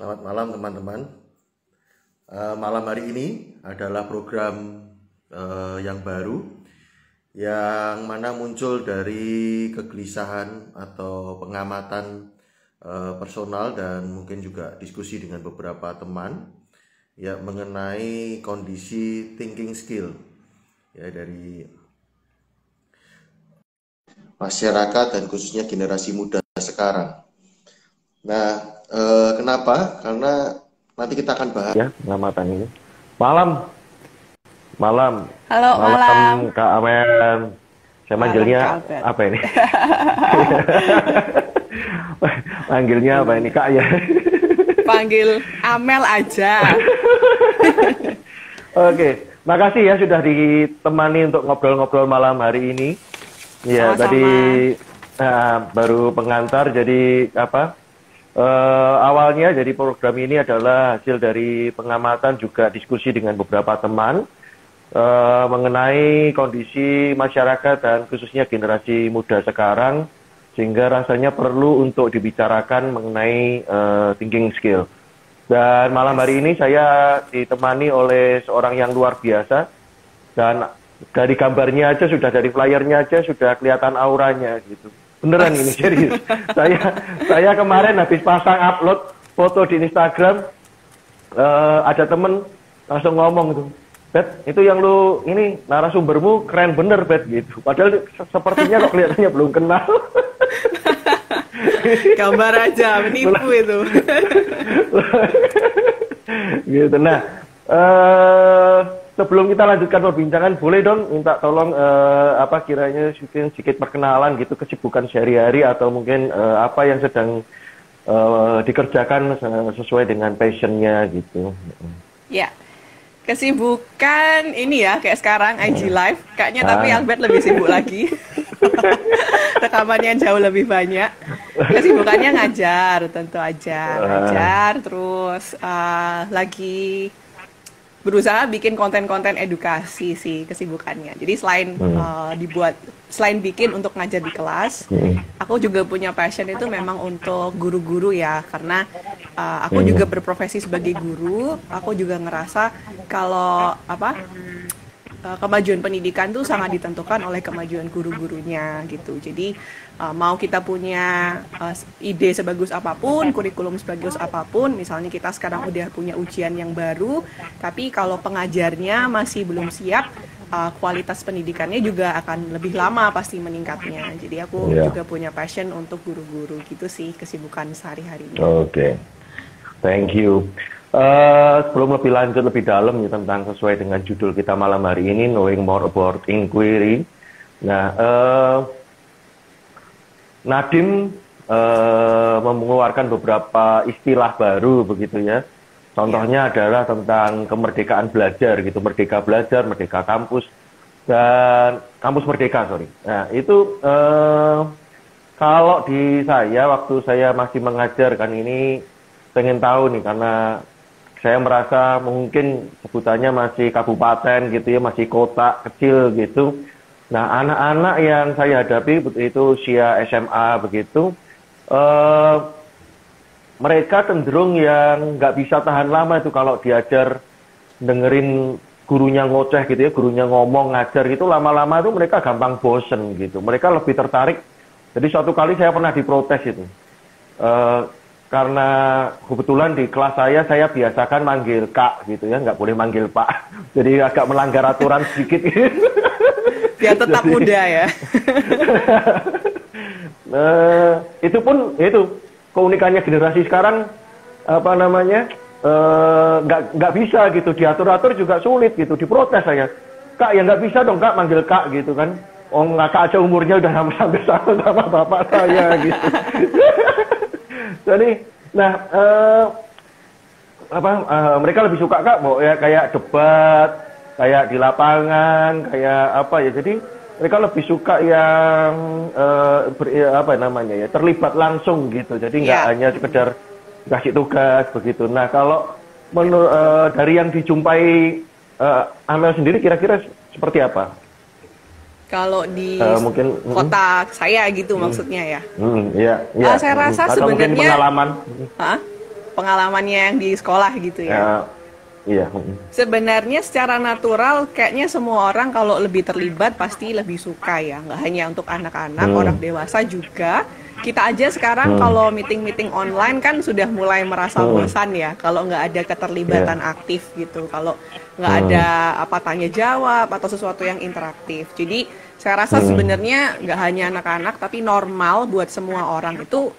Selamat malam teman-teman. Malam hari ini adalah program yang baru yang mana muncul dari kegelisahan atau pengamatan personal dan mungkin juga diskusi dengan beberapa teman ya mengenai kondisi thinking skill ya dari masyarakat dan khususnya generasi muda sekarang. Nah, kenapa? Karena nanti kita akan bahas ya pengamatan ini. Malam, Halo, malam. Kak Amel. Saya manggilnya Malam, Kak Albert. apa ini? Manggilnya apa ini Kak ya? Panggil Amel aja. Oke, makasih ya sudah ditemani untuk ngobrol-ngobrol malam hari ini. Ya, Sama-sama. tadi baru pengantar jadi apa? Awalnya jadi program ini adalah hasil dari pengamatan juga diskusi dengan beberapa teman mengenai kondisi masyarakat dan khususnya generasi muda sekarang, sehingga rasanya perlu untuk dibicarakan mengenai thinking skill. Dan malam hari ini saya ditemani oleh seorang yang luar biasa, dan dari gambarnya aja sudah, dari flyernya aja sudah kelihatan auranya gitu. Beneran ini serius. Saya kemarin habis pasang upload foto di Instagram, ada temen langsung ngomong gitu, Bet, itu yang lu ini narasumbermu keren bener Bet gitu. Padahal sepertinya kok kelihatannya belum kenal. Gambar aja, menipu itu. Gitu. Nah, sebelum kita lanjutkan perbincangan, boleh dong minta tolong apa kiranya sedikit perkenalan gitu, kesibukan sehari-hari atau mungkin apa yang sedang dikerjakan sesuai dengan passionnya gitu. Ya, kesibukan ini ya, kayak sekarang IG Live. Kayaknya tapi Albert lebih sibuk lagi. Rekamannya jauh lebih banyak. Kesibukannya ngajar, tentu aja. Ngajar, terus lagi berusaha bikin konten-konten edukasi sih kesibukannya. Jadi selain bikin untuk ngajar di kelas, aku juga punya passion itu memang untuk guru-guru ya, karena aku juga berprofesi sebagai guru. Aku juga ngerasa kalau kemajuan pendidikan tuh sangat ditentukan oleh kemajuan guru-gurunya gitu. Jadi mau kita punya ide sebagus apapun, kurikulum sebagus apapun, misalnya kita sekarang udah punya ujian yang baru, tapi kalau pengajarnya masih belum siap, kualitas pendidikannya juga akan lebih lama pasti meningkatnya. Jadi aku juga punya passion untuk guru-guru gitu sih kesibukan sehari-harinya. Oke. Thank you. Sebelum lebih lanjut lebih dalam ya, tentang sesuai dengan judul kita malam hari ini, Knowing More About Inquiry. Nah, Nadiem mengeluarkan beberapa istilah baru begitu ya. Contohnya adalah tentang kemerdekaan belajar gitu, merdeka belajar, merdeka kampus, dan kampus merdeka, sorry. Nah, itu kalau di saya, waktu saya masih mengajar kan ini, pengen tahu nih, karena saya merasa mungkin sebutannya masih kabupaten gitu ya, masih kota kecil gitu. Nah, anak-anak yang saya hadapi itu usia SMA begitu, mereka cenderung yang nggak bisa tahan lama itu kalau diajar dengerin gurunya ngoceh gitu ya, gurunya ngomong, ngajar gitu, lama-lama itu mereka gampang bosen gitu. Mereka lebih tertarik. Jadi suatu kali saya pernah diprotes itu. Karena kebetulan di kelas saya biasakan manggil Kak gitu ya, nggak boleh manggil Pak. Jadi agak melanggar aturan sedikit. Biar tetap muda ya. Itu pun keunikannya generasi sekarang apa namanya nggak bisa gitu, diatur-atur juga sulit gitu, diprotes saya. Kak ya nggak bisa dong Kak manggil Kak gitu kan. Oh Kak aja umurnya udah hampir sama bapak saya gitu. Jadi, nah, mereka lebih suka Kak, ya kayak debat, kayak di lapangan, kayak apa ya. Jadi mereka lebih suka yang terlibat langsung gitu. Jadi nggak hanya sekedar kasih tugas begitu. Nah, kalau dari yang dijumpai Amel sendiri, kira-kira seperti apa? Kalau di mungkin, kota saya gitu maksudnya ya. Iya. Saya rasa atau sebenarnya mungkin pengalaman. pengalamannya yang di sekolah gitu ya. Iya. Sebenarnya secara natural kayaknya semua orang kalau lebih terlibat pasti lebih suka ya. Nggak hanya untuk anak-anak, orang dewasa juga. Kita aja sekarang kalau meeting-meeting online kan sudah mulai merasa bosan ya. Kalau nggak ada keterlibatan aktif gitu. Kalau nggak ada apa tanya jawab atau sesuatu yang interaktif. Jadi saya rasa sebenarnya nggak hanya anak-anak tapi normal buat semua orang itu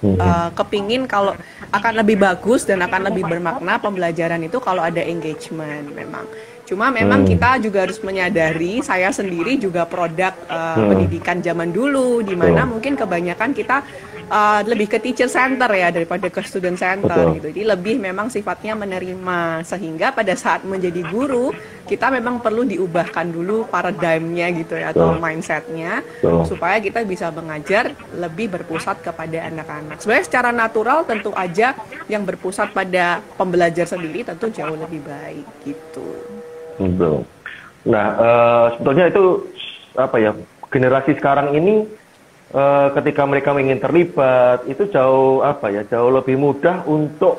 kepingin kalau akan lebih bagus dan akan lebih bermakna pembelajaran itu kalau ada engagement memang. Cuma memang kita juga harus menyadari, saya sendiri juga produk pendidikan zaman dulu, di mana mungkin kebanyakan kita lebih ke teacher center ya daripada ke student center gitu. Jadi lebih memang sifatnya menerima, sehingga pada saat menjadi guru kita memang perlu diubahkan dulu paradigmnya gitu ya, atau mindsetnya supaya kita bisa mengajar lebih berpusat kepada anak-anak. Sebenarnya secara natural tentu aja yang berpusat pada pembelajar sendiri tentu jauh lebih baik gitu. Betul. Nah, sebetulnya itu apa ya, generasi sekarang ini ketika mereka ingin terlibat itu jauh lebih mudah untuk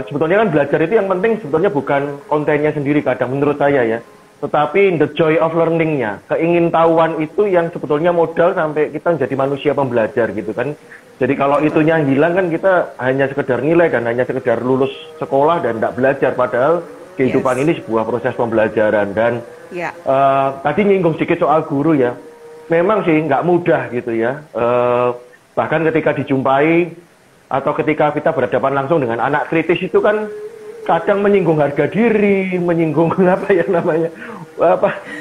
sebetulnya kan belajar itu yang penting sebetulnya bukan kontennya sendiri kadang menurut saya ya, tetapi the joy of learning-nya, keingintahuan itu yang sebetulnya modal sampai kita menjadi manusia pembelajar gitu kan. Jadi kalau itunya hilang kan kita hanya sekedar nilai dan hanya sekedar lulus sekolah dan tidak belajar, padahal kehidupan ini sebuah proses pembelajaran. Dan tadi nyinggung sedikit soal guru ya, memang sih nggak mudah gitu ya. Bahkan ketika dijumpai atau ketika kita berhadapan langsung dengan anak kritis itu kan kadang menyinggung harga diri, menyinggung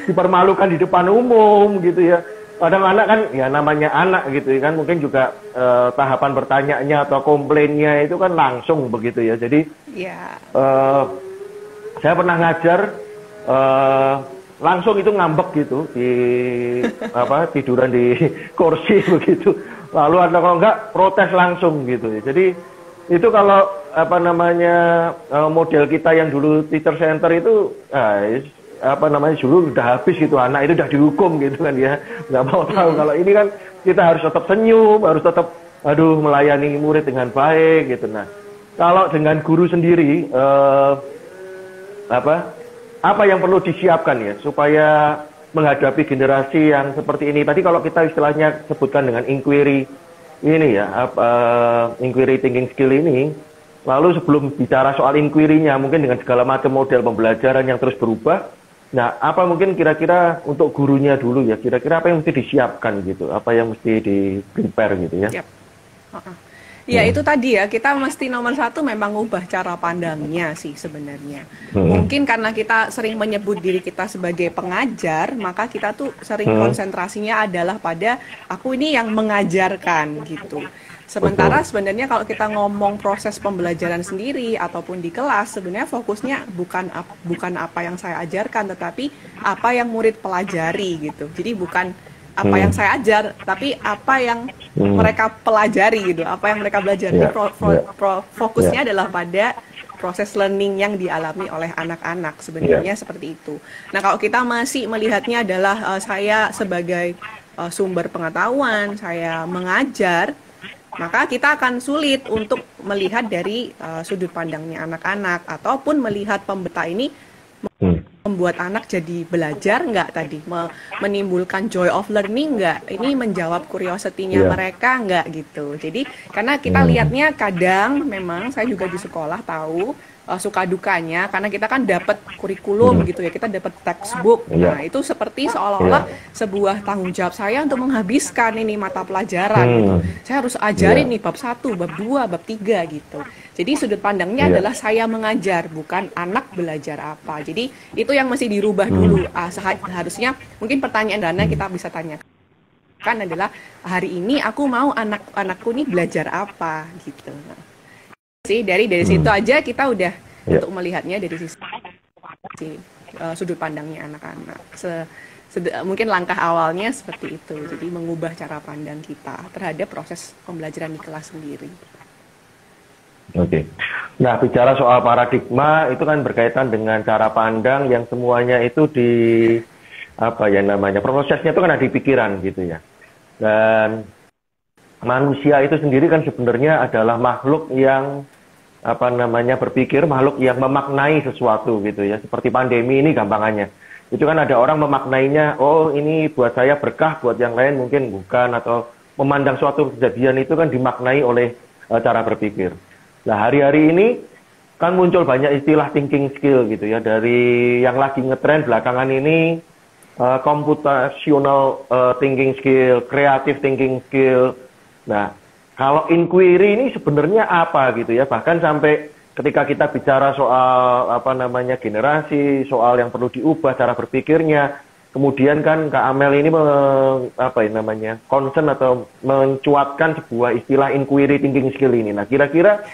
dipermalukan di depan umum gitu ya. Kadang anak kan ya namanya anak gitu kan, mungkin juga tahapan bertanyanya atau komplainnya itu kan langsung begitu ya. Jadi saya pernah ngajar langsung itu ngambek gitu di tiduran di kursi begitu. Lalu atau kalau enggak protes langsung gitu ya. Jadi itu kalau model kita yang dulu teacher center itu dulu udah habis gitu, anak itu udah dihukum gitu kan ya, nggak mau tahu. Kalau ini kan kita harus tetap senyum, harus tetap melayani murid dengan baik gitu. Nah, kalau dengan guru sendiri apa yang perlu disiapkan ya supaya menghadapi generasi yang seperti ini? Tadi kalau kita istilahnya sebutkan dengan inquiry ini ya, inquiry thinking skill ini. Lalu sebelum bicara soal inquiry-nya, mungkin dengan segala macam model pembelajaran yang terus berubah, nah apa mungkin kira-kira untuk gurunya dulu ya, kira-kira apa yang mesti disiapkan gitu, apa yang mesti di-prepare gitu ya? Ya itu tadi ya, kita mesti nomor satu memang ubah cara pandangnya sih sebenarnya. Mungkin karena kita sering menyebut diri kita sebagai pengajar, maka kita tuh sering konsentrasinya adalah pada aku ini yang mengajarkan gitu. Sementara sebenarnya kalau kita ngomong proses pembelajaran sendiri ataupun di kelas, sebenarnya fokusnya bukan apa yang saya ajarkan, tetapi apa yang murid pelajari gitu. Jadi bukan apa yang saya ajar, tapi apa yang mereka pelajari gitu, apa yang mereka belajar. Fokusnya adalah pada proses learning yang dialami oleh anak-anak sebenarnya seperti itu. Nah kalau kita masih melihatnya adalah saya sebagai sumber pengetahuan, saya mengajar, maka kita akan sulit untuk melihat dari sudut pandangnya anak-anak ataupun melihat pembeta ini membuat anak jadi belajar nggak tadi, menimbulkan joy of learning nggak, ini menjawab curiosity-nya mereka nggak gitu. Jadi karena kita lihatnya kadang memang saya juga di sekolah tahu suka dukanya karena kita kan dapat kurikulum gitu ya, kita dapat textbook. Nah itu seperti seolah-olah sebuah tanggung jawab saya untuk menghabiskan ini mata pelajaran gitu. Saya harus ajarin nih bab 1, bab 2, bab 3 gitu. Jadi sudut pandangnya adalah saya mengajar, bukan anak belajar apa. Jadi itu yang mesti dirubah dulu. Harusnya mungkin pertanyaan Dana kita bisa tanyakan adalah hari ini aku mau anakku nih belajar apa gitu. Sih dari situ aja kita udah untuk melihatnya dari sisi sudut pandangnya anak-anak. Mungkin langkah awalnya seperti itu. Jadi mengubah cara pandang kita terhadap proses pembelajaran di kelas sendiri. Oke. Nah, bicara soal paradigma itu kan berkaitan dengan cara pandang yang semuanya itu prosesnya itu kan ada di pikiran gitu ya. Dan manusia itu sendiri kan sebenarnya adalah makhluk yang berpikir, makhluk yang memaknai sesuatu gitu ya. Seperti pandemi ini gampangannya. Itu kan ada orang memaknainya, oh ini buat saya berkah, buat yang lain mungkin bukan, atau memandang suatu kejadian itu kan dimaknai oleh cara berpikir. Nah, hari-hari ini kan muncul banyak istilah thinking skill gitu ya, dari yang lagi ngetren belakangan ini computational thinking skill, creative thinking skill. Nah, kalau inquiry ini sebenarnya apa gitu ya, bahkan sampai ketika kita bicara soal generasi, soal yang perlu diubah cara berpikirnya, kemudian kan Kak Amel ini concern atau mencuatkan sebuah istilah inquiry thinking skill ini. Nah, kira-kira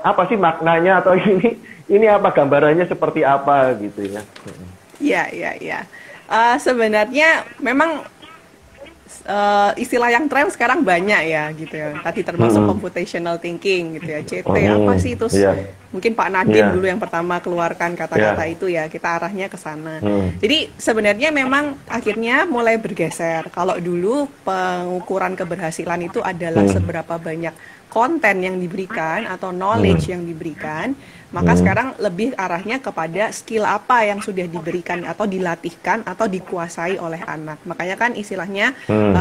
apa sih maknanya, atau ini apa gambarannya seperti apa gitu ya? Ya. Sebenarnya memang istilah yang tren sekarang banyak ya gitu ya. Tadi termasuk computational thinking gitu ya. CT apa sih itu? Mungkin Pak Nadiem dulu yang pertama keluarkan kata-kata itu ya. Kita arahnya ke sana. Jadi sebenarnya memang akhirnya mulai bergeser. Kalau dulu pengukuran keberhasilan itu adalah seberapa banyak konten yang diberikan atau knowledge yang diberikan, maka sekarang lebih arahnya kepada skill apa yang sudah diberikan atau dilatihkan atau dikuasai oleh anak. Makanya kan istilahnya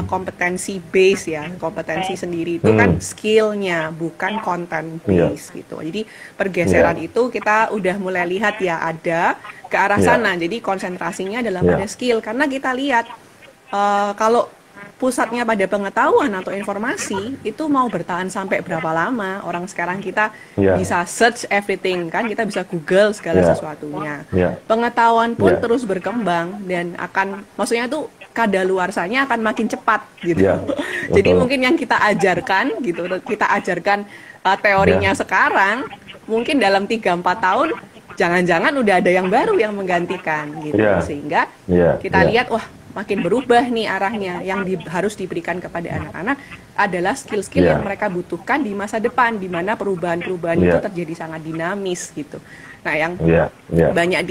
kompetensi base ya, kompetensi sendiri itu kan skillnya bukan content base gitu. Jadi pergeseran itu kita udah mulai lihat ya, ada ke arah sana. Jadi konsentrasinya adalah pada skill, karena kita lihat kalau pusatnya pada pengetahuan atau informasi itu mau bertahan sampai berapa lama. Orang sekarang kita bisa search everything kan, kita bisa Google segala sesuatunya. Pengetahuan pun terus berkembang dan maksudnya tuh kadaluarsanya akan makin cepat gitu. Jadi mungkin yang kita ajarkan gitu, kita ajarkan teorinya sekarang, mungkin dalam 3-4 tahun jangan-jangan udah ada yang baru yang menggantikan gitu. Sehingga kita lihat, wah, makin berubah nih arahnya. Yang harus diberikan kepada anak-anak adalah skill-skill yang mereka butuhkan di masa depan, di mana perubahan-perubahan itu terjadi sangat dinamis gitu. Nah, yang banyak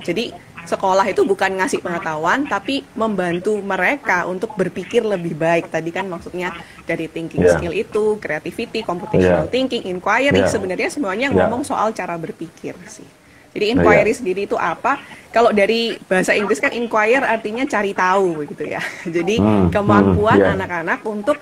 jadi sekolah itu bukan ngasih pengetahuan, tapi membantu mereka untuk berpikir lebih baik. Tadi kan maksudnya dari thinking skill itu, creativity, computational thinking, inquiry, sebenarnya semuanya ngomong soal cara berpikir sih. Jadi inquiry sendiri itu apa? Kalau dari bahasa Inggris kan inquire artinya cari tahu gitu ya. Jadi kemampuan anak-anak untuk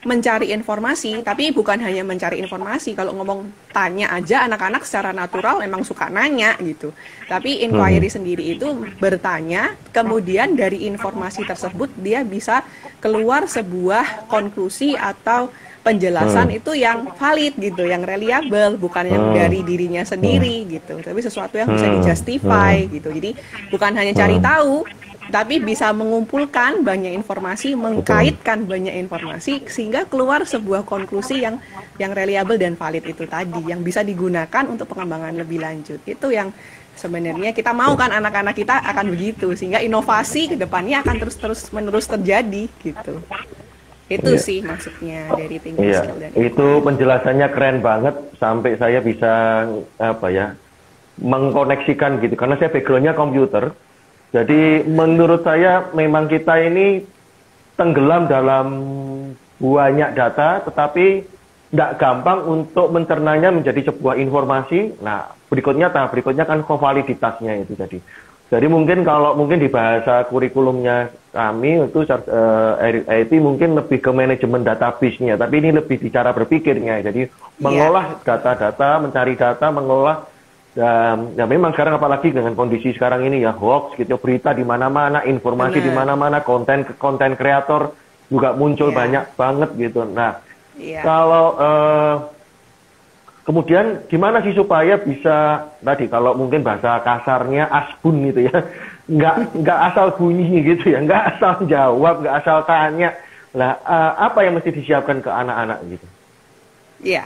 mencari informasi, tapi bukan hanya mencari informasi. Kalau ngomong tanya aja, anak-anak secara natural emang suka nanya gitu. Tapi inquiry sendiri itu bertanya, kemudian dari informasi tersebut dia bisa keluar sebuah konklusi atau penjelasan itu yang valid gitu, yang reliable, bukan yang dari dirinya sendiri gitu, tapi sesuatu yang bisa dijustify gitu. Jadi bukan hanya cari tahu, tapi bisa mengumpulkan banyak informasi, mengkaitkan banyak informasi sehingga keluar sebuah konklusi yang reliable dan valid itu tadi, yang bisa digunakan untuk pengembangan lebih lanjut. Itu yang sebenarnya kita mau kan, anak-anak kita akan begitu, sehingga inovasi ke depannya akan terus-menerus terjadi gitu. Itu sih maksudnya dari thinking skill dan itu penjelasannya keren banget, sampai saya bisa mengkoneksikan gitu, karena saya backgroundnya komputer. Jadi menurut saya memang kita ini tenggelam dalam banyak data, tetapi tidak gampang untuk mencernanya menjadi sebuah informasi. Nah, tahap berikutnya kan validitasnya itu tadi. Jadi mungkin kalau di bahasa kurikulumnya kami itu IT mungkin lebih ke manajemen database-nya, tapi ini lebih di cara berpikirnya. Jadi mengolah data-data, mencari data, mengolah. Ya memang sekarang apalagi dengan kondisi sekarang ini ya, hoax gitu, berita di mana-mana, informasi di mana-mana, konten kreator juga muncul banyak banget gitu. Nah, kalau kemudian gimana sih supaya bisa tadi, kalau mungkin bahasa kasarnya asbun gitu ya, nggak asal bunyi gitu ya, nggak asal jawab, nggak asal tanya. Lah apa yang mesti disiapkan ke anak-anak gitu? Iya.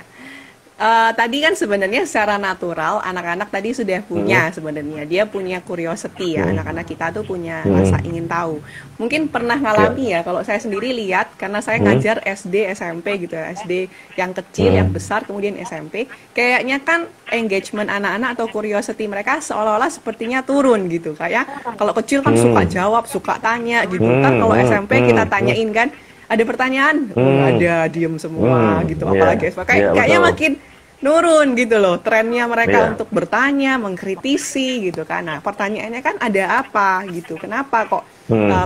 Tadi kan sebenarnya secara natural anak-anak tadi sudah punya sebenarnya, dia punya curiosity ya, anak-anak kita tuh punya rasa ingin tahu. Mungkin pernah ngalami ya, kalau saya sendiri lihat, karena saya ngajar SD, SMP gitu ya, SD yang kecil, yang besar, kemudian SMP, kayaknya kan engagement anak-anak atau curiosity mereka seolah-olah sepertinya turun gitu. Kayak kalau kecil kan suka jawab, suka tanya gitu kan, kalau SMP kita tanyain kan, ada pertanyaan, ada diem semua gitu. Apalagi kayaknya betul. makin nurun gitu loh trennya mereka untuk bertanya, mengkritisi gitu kan. Nah, pertanyaannya kan ada apa gitu, kenapa kok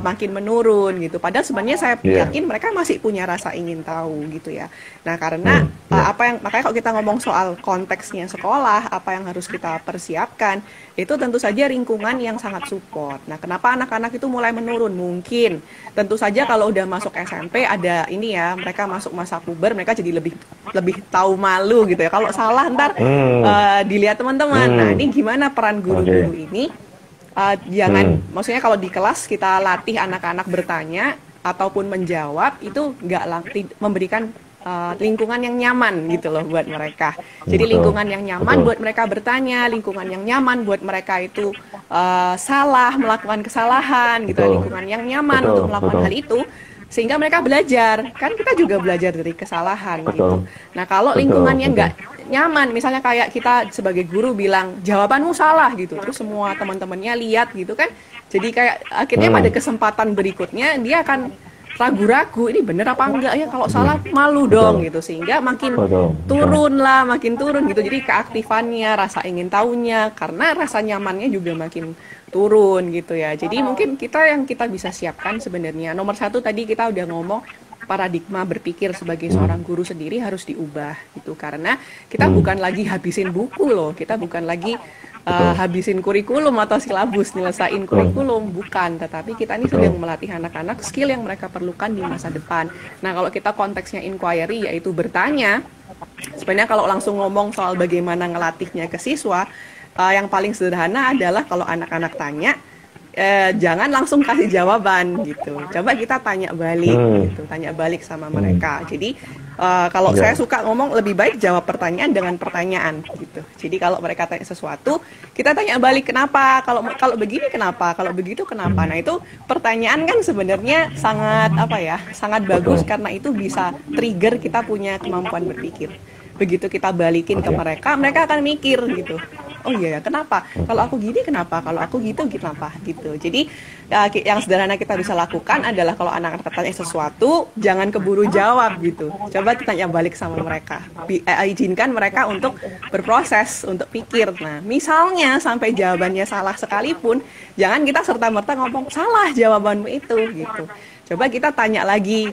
makin menurun gitu. Padahal sebenarnya saya yakin mereka masih punya rasa ingin tahu gitu ya. Nah, karena makanya kalau kita ngomong soal konteksnya sekolah, apa yang harus kita persiapkan, itu tentu saja lingkungan yang sangat support. Nah, kenapa anak-anak itu mulai menurun? Mungkin tentu saja kalau udah masuk SMP ada ini ya, mereka masuk masa puber, mereka jadi lebih tahu malu gitu ya. Kalau salah ntar dilihat teman-teman. Nah, ini gimana peran guru-guru ini? Jangan, maksudnya kalau di kelas kita latih anak-anak bertanya ataupun menjawab, itu nggak memberikan lingkungan yang nyaman gitu loh buat mereka. Jadi lingkungan yang nyaman buat mereka bertanya, lingkungan yang nyaman buat mereka itu salah, melakukan kesalahan gitu, lingkungan yang nyaman untuk melakukan hal itu. Sehingga mereka belajar, kan kita juga belajar dari kesalahan gitu. Nah, kalau lingkungannya nggak nyaman, misalnya kayak kita sebagai guru bilang jawabanmu salah gitu, terus semua teman-temannya lihat gitu kan, jadi kayak akhirnya pada kesempatan berikutnya dia akan ragu-ragu, ini bener apa enggak ya, kalau salah malu dong gitu, sehingga makin makin turun gitu. Jadi keaktifannya, rasa ingin tahunya, karena rasa nyamannya juga makin turun gitu ya. Jadi mungkin yang kita bisa siapkan sebenarnya, nomor satu tadi kita udah ngomong, paradigma berpikir sebagai seorang guru sendiri harus diubah gitu, karena kita bukan lagi habisin buku loh, kita bukan lagi habisin kurikulum atau silabus, nyelesain kurikulum, bukan, tetapi kita ini sedang melatih anak-anak skill yang mereka perlukan di masa depan. Nah, kalau kita konteksnya inquiry, yaitu bertanya, sebenarnya kalau langsung ngomong soal bagaimana ngelatihnya ke siswa, yang paling sederhana adalah kalau anak-anak tanya, jangan langsung kasih jawaban gitu. Coba kita tanya balik gitu, tanya balik sama mereka. Jadi kalau saya suka ngomong, lebih baik jawab pertanyaan dengan pertanyaan gitu. Jadi kalau mereka tanya sesuatu, kita tanya balik kenapa, kalau begini kenapa, kalau begitu kenapa. Nah, itu pertanyaan kan sebenarnya sangat bagus, karena itu bisa trigger kita punya kemampuan berpikir. Begitu kita balikin ke mereka akan mikir gitu. Oh iya ya, kenapa? Kalau aku gini kenapa? Kalau aku gitu kenapa? Gitu. Jadi yang sederhana kita bisa lakukan adalah kalau anak-anak tanya sesuatu, jangan keburu jawab gitu. Coba tanya balik sama mereka. Izinkan mereka untuk berproses, untuk pikir. Nah, misalnya sampai jawabannya salah sekalipun, jangan kita serta-merta ngomong salah jawabanmu itu gitu. Coba kita tanya lagi,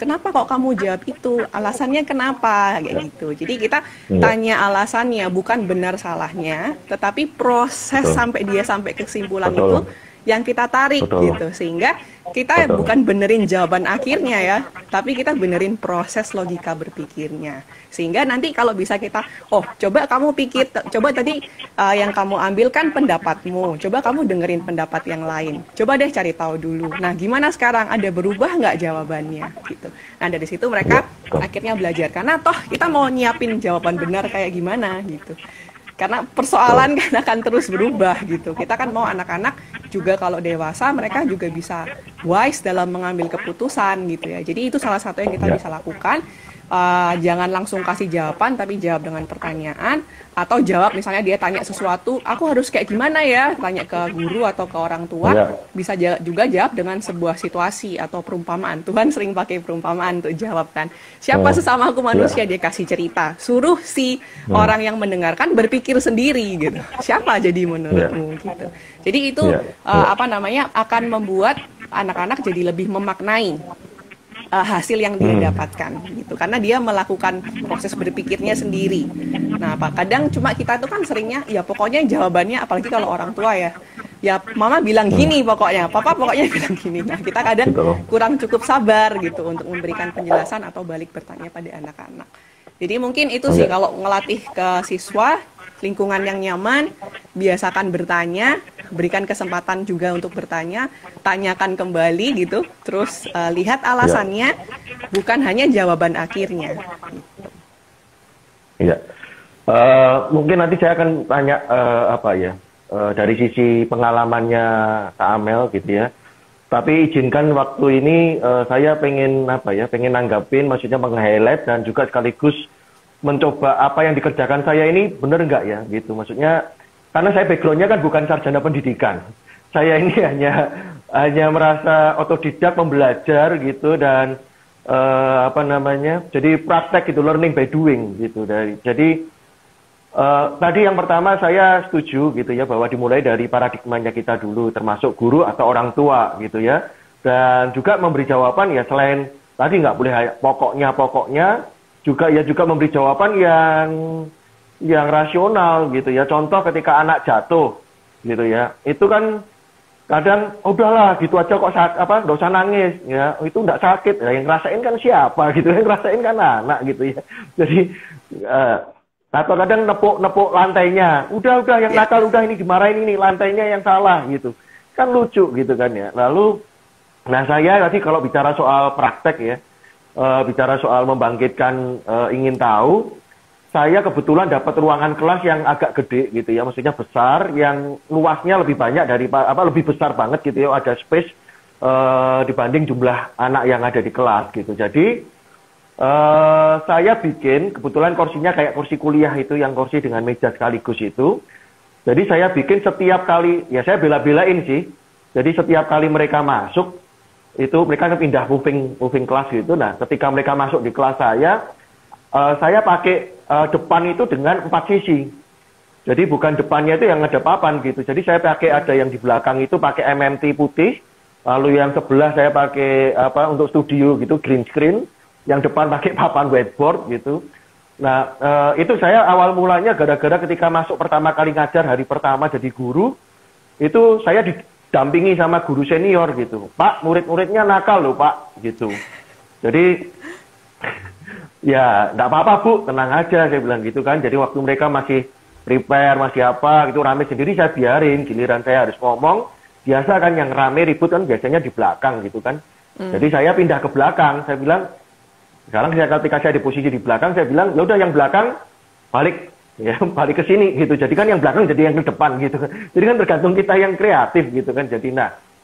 kenapa kok kamu jawab itu? Alasannya kenapa? Kayak gitu. Jadi kita tanya alasannya, bukan benar salahnya, tetapi proses sampai ke kesimpulan itu yang kita tarik gitu. Sehingga kita bukan benerin jawaban akhirnya ya, tapi kita benerin proses logika berpikirnya. Sehingga nanti kalau bisa kita, coba kamu pikir, coba tadi yang kamu ambil kan pendapatmu, coba kamu dengerin pendapat yang lain, coba deh cari tahu dulu. Nah, gimana sekarang, ada berubah nggak jawabannya gitu. Nah, dari situ mereka akhirnya belajar, karena toh kita mau nyiapin jawaban benar kayak gimana gitu. Karena persoalan kan akan terus berubah gitu. Kita kan mau anak-anak juga kalau dewasa mereka juga bisa wise dalam mengambil keputusan gitu ya. Jadi itu salah satu yang kita bisa lakukan. Jangan langsung kasih jawaban, tapi jawab dengan pertanyaan, atau jawab misalnya dia tanya sesuatu, aku harus kayak gimana ya, tanya ke guru atau ke orang tua, bisa juga jawab dengan sebuah situasi atau perumpamaan. Tuhan sering pakai perumpamaan untuk jawab kan. Siapa sesama aku manusia, dia kasih cerita, suruh si orang yang mendengarkan berpikir sendiri gitu. Siapa jadi menurutmu gitu. Jadi itu akan membuat anak-anak jadi lebih memaknai hasil yang dia dapatkan gitu, karena dia melakukan proses berpikirnya sendiri. Nah, kadang cuma kita tuh kan seringnya ya pokoknya jawabannya, apalagi kalau orang tua ya mama bilang gini pokoknya, papa pokoknya bilang gini. Nah, kita kadang kurang cukup sabar gitu untuk memberikan penjelasan atau balik bertanya pada anak-anak. Jadi mungkin itu sih kalau ngelatih ke siswa, lingkungan yang nyaman, biasakan bertanya, berikan kesempatan juga untuk bertanya, tanyakan kembali gitu, terus lihat alasannya, bukan hanya jawaban akhirnya. Iya, mungkin nanti saya akan tanya dari sisi pengalamannya Kak Amel gitu ya. Tapi izinkan waktu ini saya pengen nanggapin, maksudnya meng-highlight dan juga sekaligus mencoba apa yang dikerjakan saya ini benar nggak ya gitu. Maksudnya karena saya backgroundnya kan bukan sarjana pendidikan, saya ini hanya hanya merasa otodidak membelajar gitu dan jadi praktek gitu, learning by doing gitu. Jadi tadi yang pertama saya setuju gitu ya, bahwa dimulai dari paradigmanya kita dulu, termasuk guru atau orang tua gitu ya, dan juga memberi jawaban ya, selain tadi nggak boleh pokoknya juga memberi jawaban yang rasional gitu ya. Contoh ketika anak jatuh gitu ya, itu kan kadang udahlah gitu aja kok nggak usah nangis ya, itu nggak sakit ya, yang ngerasain kan siapa gitu, yang ngerasain kan anak gitu ya. Jadi atau kadang nepuk lantainya, udah yang nakal udah, ini dimarahin, ini lantainya yang salah gitu, kan lucu gitu kan ya. Lalu saya tadi kalau bicara soal praktek ya, bicara soal membangkitkan ingin tahu, saya kebetulan dapat ruangan kelas yang agak gede gitu ya, maksudnya besar, yang luasnya lebih banyak lebih besar banget gitu ya, ada space dibanding jumlah anak yang ada di kelas gitu. Jadi saya bikin, kebetulan kursinya kayak kursi kuliah itu, yang kursi dengan meja sekaligus itu. Jadi saya bikin setiap kali, ya saya bela-belain sih. Jadi setiap kali mereka masuk, itu mereka pindah moving kelas gitu. Nah, ketika mereka masuk di kelas saya pakai depan itu dengan 4 sisi. Jadi bukan depannya itu yang ngedep papan gitu. Jadi saya pakai ada yang di belakang itu pakai MMT putih, lalu yang sebelah saya pakai untuk studio gitu, green screen, yang depan pakai papan whiteboard gitu. Nah, itu saya awal mulanya gara-gara ketika masuk pertama kali ngajar hari pertama jadi guru, itu saya didampingi sama guru senior gitu. Pak, murid-muridnya nakal loh Pak gitu. Jadi ya, enggak apa-apa Bu, tenang aja, saya bilang gitu kan. Jadi waktu mereka masih prepare, masih apa gitu, rame sendiri saya biarin, giliran saya harus ngomong. Biasa kan yang rame ribut kan biasanya di belakang gitu kan. Jadi saya pindah ke belakang, saya bilang, sekarang ketika saya di posisi di belakang, saya bilang, ya udah yang belakang balik ke sini gitu. Jadi kan yang belakang jadi yang ke depan gitu. Jadi kan tergantung kita yang kreatif gitu kan. Jadi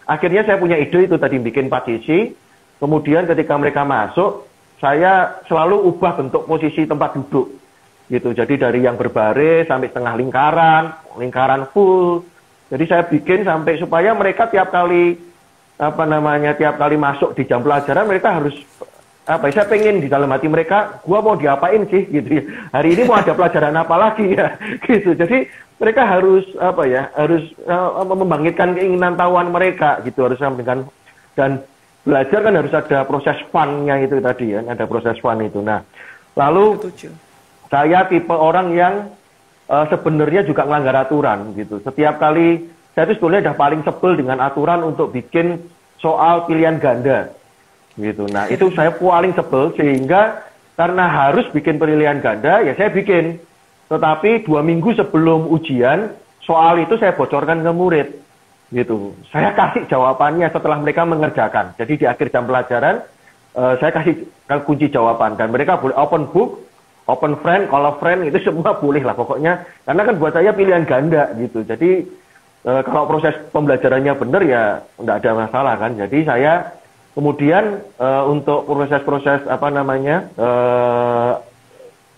akhirnya saya punya ide itu tadi, bikin 4 sisi. Kemudian ketika mereka masuk, saya selalu ubah bentuk posisi tempat duduk gitu. Jadi dari yang berbaris sampai setengah lingkaran full. Jadi saya bikin sampai supaya mereka tiap kali masuk di jam pelajaran, mereka harus saya pengen di dalam hati mereka, gua mau diapain sih gitu ya. Hari ini mau ada pelajaran apa lagi ya gitu. Jadi mereka harus membangkitkan keinginan tahuan mereka gitu, harus dengan, dan belajar kan harus ada proses fun-nya itu tadi ya, ada proses fun itu. Nah, lalu saya tipe orang yang sebenarnya juga melanggar aturan gitu. Setiap kali saya itu sebenarnya udah paling sebel dengan aturan untuk bikin soal pilihan ganda gitu. Nah, itu saya paling sebel, sehingga karena harus bikin pilihan ganda ya saya bikin. Tetapi 2 minggu sebelum ujian, soal itu saya bocorkan ke murid gitu. Saya kasih jawabannya setelah mereka mengerjakan. Jadi di akhir jam pelajaran saya kasih kunci jawaban, dan mereka boleh open book, open friend, call a friend, itu semua boleh lah pokoknya. Karena kan buat saya pilihan ganda gitu. Jadi kalau proses pembelajarannya benar ya enggak ada masalah kan. Jadi saya kemudian untuk proses-proses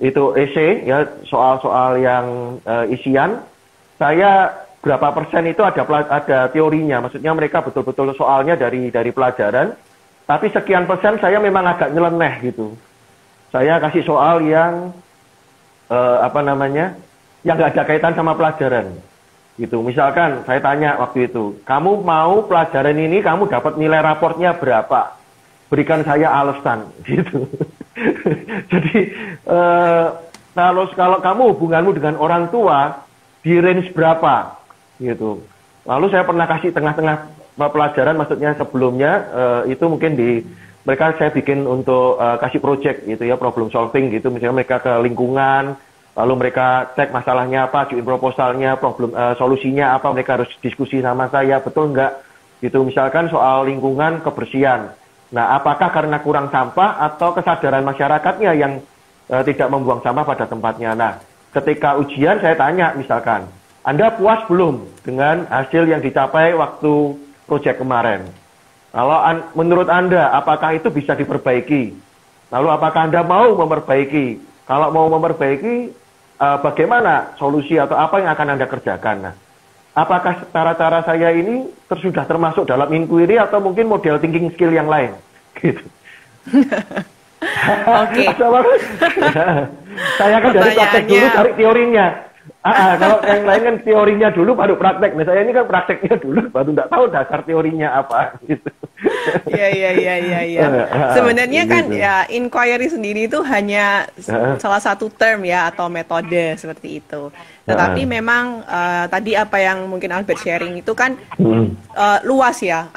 itu essay ya, soal-soal yang isian, saya berapa persen itu ada teorinya, maksudnya mereka betul-betul soalnya dari pelajaran, tapi sekian persen saya memang agak nyeleneh gitu. Saya kasih soal yang yang nggak ada kaitan sama pelajaran gitu. Misalkan saya tanya waktu itu, kamu mau pelajaran ini kamu dapat nilai raportnya berapa? Berikan saya alasan gitu. Jadi kalau kamu hubunganmu dengan orang tua di range berapa gitu. Lalu saya pernah kasih tengah-tengah pelajaran, maksudnya sebelumnya itu mungkin mereka saya bikin untuk kasih project gitu ya, problem solving gitu. Misalnya mereka ke lingkungan, lalu mereka cek masalahnya apa, ajuin proposalnya, solusinya apa, mereka harus diskusi sama saya, betul nggak gitu. Misalkan soal lingkungan, kebersihan. Nah, apakah karena kurang sampah atau kesadaran masyarakatnya yang tidak membuang sampah pada tempatnya. Nah, ketika ujian saya tanya misalkan, Anda puas belum dengan hasil yang dicapai waktu proyek kemarin? Kalau menurut Anda, apakah itu bisa diperbaiki? Lalu apakah Anda mau memperbaiki? Kalau mau memperbaiki, bagaimana solusi atau apa yang akan Anda kerjakan? Nah, apakah cara-cara saya ini sudah termasuk dalam inquiry atau mungkin model thinking skill yang lain? Gitu. Oke. Saya kan dari praktek dulu cari teorinya. Kalau yang lain kan teorinya dulu baru praktek. Nah, saya ini kan prakteknya dulu baru nggak tahu dasar teorinya apa gitu. Iya. Sebenarnya kan ya inquiry sendiri itu hanya salah satu term ya atau metode seperti itu. Tetapi memang tadi apa yang mungkin Albert sharing itu kan luas ya.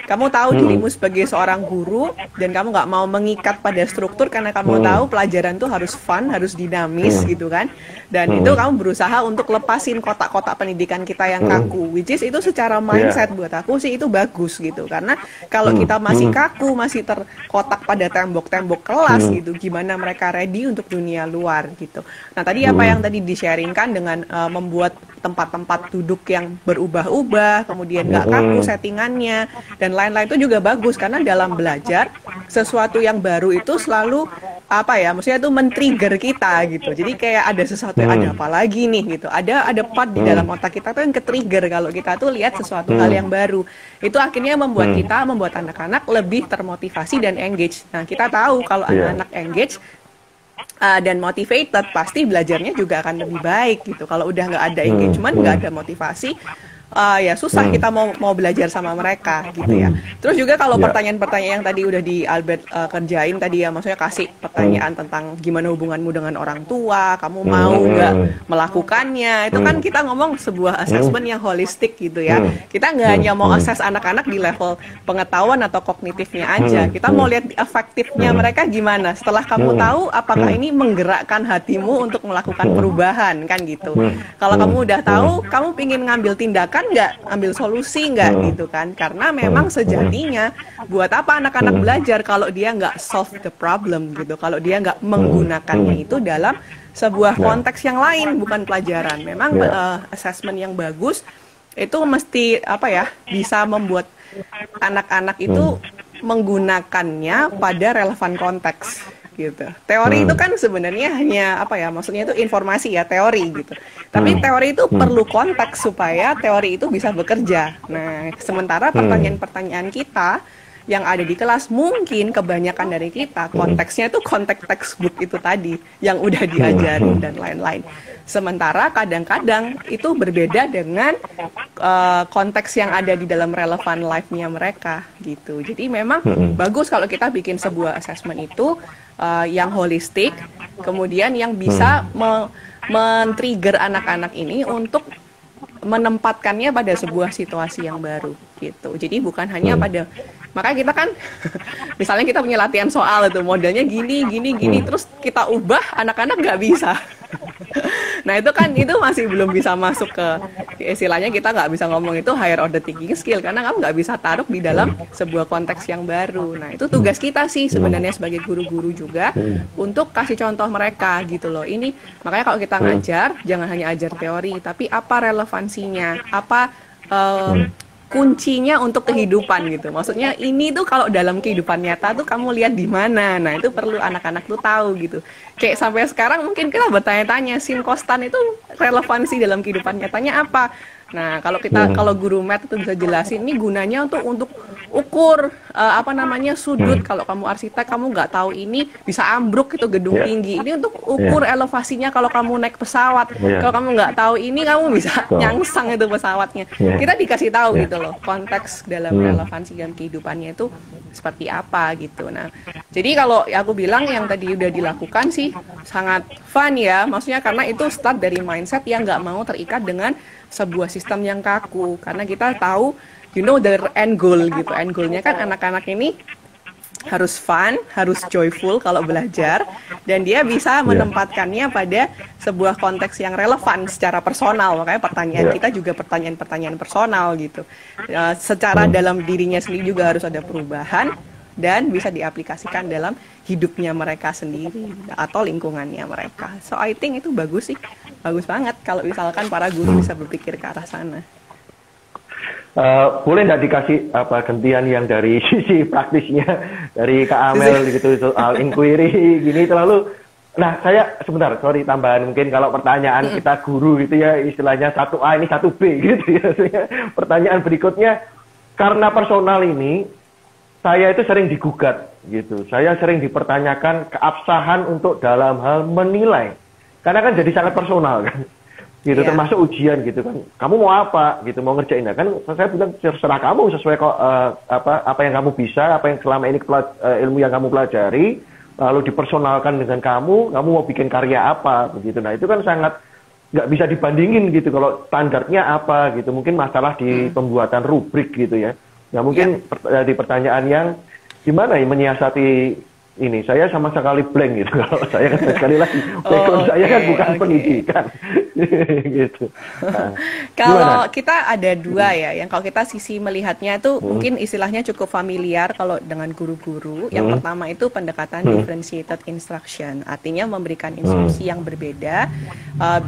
Kamu tahu dirimu sebagai seorang guru dan kamu nggak mau mengikat pada struktur karena kamu tahu pelajaran tuh harus fun, harus dinamis gitu kan. Dan itu kamu berusaha untuk lepasin kotak-kotak pendidikan kita yang kaku, which is itu secara mindset buat aku sih itu bagus gitu. Karena kalau kita masih kaku, masih terkotak pada tembok-tembok kelas gitu, gimana mereka ready untuk dunia luar gitu. Nah tadi apa yang tadi di-sharingkan dengan membuat tempat-tempat duduk yang berubah-ubah, kemudian nggak kaku settingannya, dan lain-lain itu juga bagus. Karena dalam belajar, sesuatu yang baru itu selalu maksudnya itu men-trigger kita gitu. Jadi kayak ada sesuatu yang ada apa lagi nih gitu. Ada part di dalam otak kita tuh yang ke-trigger kalau kita tuh lihat sesuatu hal yang baru. Itu akhirnya membuat anak-anak lebih termotivasi dan engage. Nah, kita tahu kalau anak-anak engage dan motivated, pasti belajarnya juga akan lebih baik gitu. Kalau udah nggak ada engagement, nggak ada motivasi, ya susah kita mau belajar sama mereka gitu ya. Terus juga kalau pertanyaan-pertanyaan yang tadi udah di Albert kerjain tadi ya, maksudnya kasih pertanyaan tentang gimana hubunganmu dengan orang tua, kamu mau nggak melakukannya, itu kan kita ngomong sebuah assessment yang holistik gitu ya. Kita nggak hanya mau assess anak-anak di level pengetahuan atau kognitifnya aja, kita mau lihat efektifnya mereka gimana setelah kamu tahu apakah ini menggerakkan hatimu untuk melakukan perubahan kan gitu. Kalau kamu udah tahu, kamu pingin ngambil tindakan nggak, ambil solusi nggak gitu kan. Karena memang sejatinya buat apa anak-anak belajar kalau dia nggak solve the problem gitu, kalau dia nggak menggunakannya itu dalam sebuah konteks yang lain, bukan pelajaran. Memang assessment yang bagus itu mesti bisa membuat anak-anak itu menggunakannya pada relevan konteks gitu. Teori itu kan sebenarnya hanya maksudnya itu informasi ya, teori gitu. Tapi teori itu perlu konteks supaya teori itu bisa bekerja. Nah, sementara pertanyaan-pertanyaan kita yang ada di kelas mungkin kebanyakan dari kita konteksnya itu konteks textbook itu tadi yang udah diajarin dan lain-lain. Sementara kadang-kadang itu berbeda dengan konteks yang ada di dalam relevan life-nya mereka gitu. Jadi memang bagus kalau kita bikin sebuah assessment itu yang holistik, kemudian yang bisa men-trigger anak-anak ini untuk menempatkannya pada sebuah situasi yang baru gitu. Jadi bukan hanya pada, makanya kita kan misalnya kita punya latihan soal itu modelnya gini, terus kita ubah, anak-anak nggak bisa. Nah itu masih belum bisa masuk ke istilahnya, kita nggak bisa ngomong itu higher order thinking skill karena kamu nggak bisa taruh di dalam sebuah konteks yang baru. Nah itu tugas kita sih sebenarnya sebagai guru-guru juga untuk kasih contoh mereka gitu loh. Ini makanya kalau kita ngajar jangan hanya ajar teori, tapi apa relevansinya, apa kuncinya untuk kehidupan gitu. Maksudnya ini tuh kalau dalam kehidupan nyata tuh kamu lihat di mana. Nah, itu perlu anak-anak tuh tahu gitu. Kayak sampai sekarang mungkin kita bertanya-tanya sin kostan itu relevansi dalam kehidupan nyatanya apa? Nah, kalau guru math itu bisa jelasin ini gunanya untuk ukur sudut. Kalau kamu arsitek kamu nggak tahu ini bisa ambruk itu gedung tinggi. Ini untuk ukur elevasinya kalau kamu naik pesawat. Kalau kamu nggak tahu ini kamu bisa nyangsang itu pesawatnya. Kita dikasih tahu gitu loh konteks dalam relevansi dan kehidupannya itu seperti apa gitu. Nah, jadi kalau aku bilang yang tadi udah dilakukan sih sangat fun ya. Maksudnya karena itu start dari mindset yang nggak mau terikat dengan sebuah sistem yang kaku, karena kita tahu the end goal gitu. End goalnya kan anak-anak ini harus fun, harus joyful kalau belajar, dan dia bisa menempatkannya pada sebuah konteks yang relevan secara personal. Makanya pertanyaan kita juga pertanyaan-pertanyaan personal gitu. Secara dalam dirinya sendiri juga harus ada perubahan dan bisa diaplikasikan dalam hidupnya mereka sendiri atau lingkungannya mereka. So I think itu bagus sih, bagus banget kalau misalkan para guru bisa berpikir ke arah sana. Boleh nggak dikasih gantian yang dari sisi praktisnya dari Kak Amel gitu soal inquiry gini, terlalu Nah, saya sebentar, sorry tambahan mungkin kalau pertanyaan kita guru gitu ya, istilahnya 1A ini 1B gitu ya. Pertanyaan berikutnya, karena personal ini, saya itu sering digugat gitu. Saya sering dipertanyakan keabsahan untuk dalam hal menilai. Karena kan jadi sangat personal kan. Gitu, Iya. termasuk ujian gitu kan. Kamu mau apa gitu, mau ngerjain. Nah, kan saya bilang terserah kamu sesuai kok apa yang kamu bisa, apa yang selama ini ilmu yang kamu pelajari, lalu dipersonalkan dengan kamu mau bikin karya apa begitu. Nah, itu kan sangat nggak bisa dibandingin gitu kalau standarnya apa gitu. Mungkin masalah di pembuatan rubrik gitu ya. Nah, mungkin di pertanyaan yang gimana ya menyiasati ini, saya sama sekali blank gitu. Kalau saya kan sekali lagi, background saya kan bukan pendidikan, gitu. Nah, Kalau gimana? kita ada dua ya, yang kalau kita sisi melihatnya itu mungkin istilahnya cukup familiar kalau dengan guru-guru. Yang pertama itu pendekatan differentiated instruction, artinya memberikan instruksi yang berbeda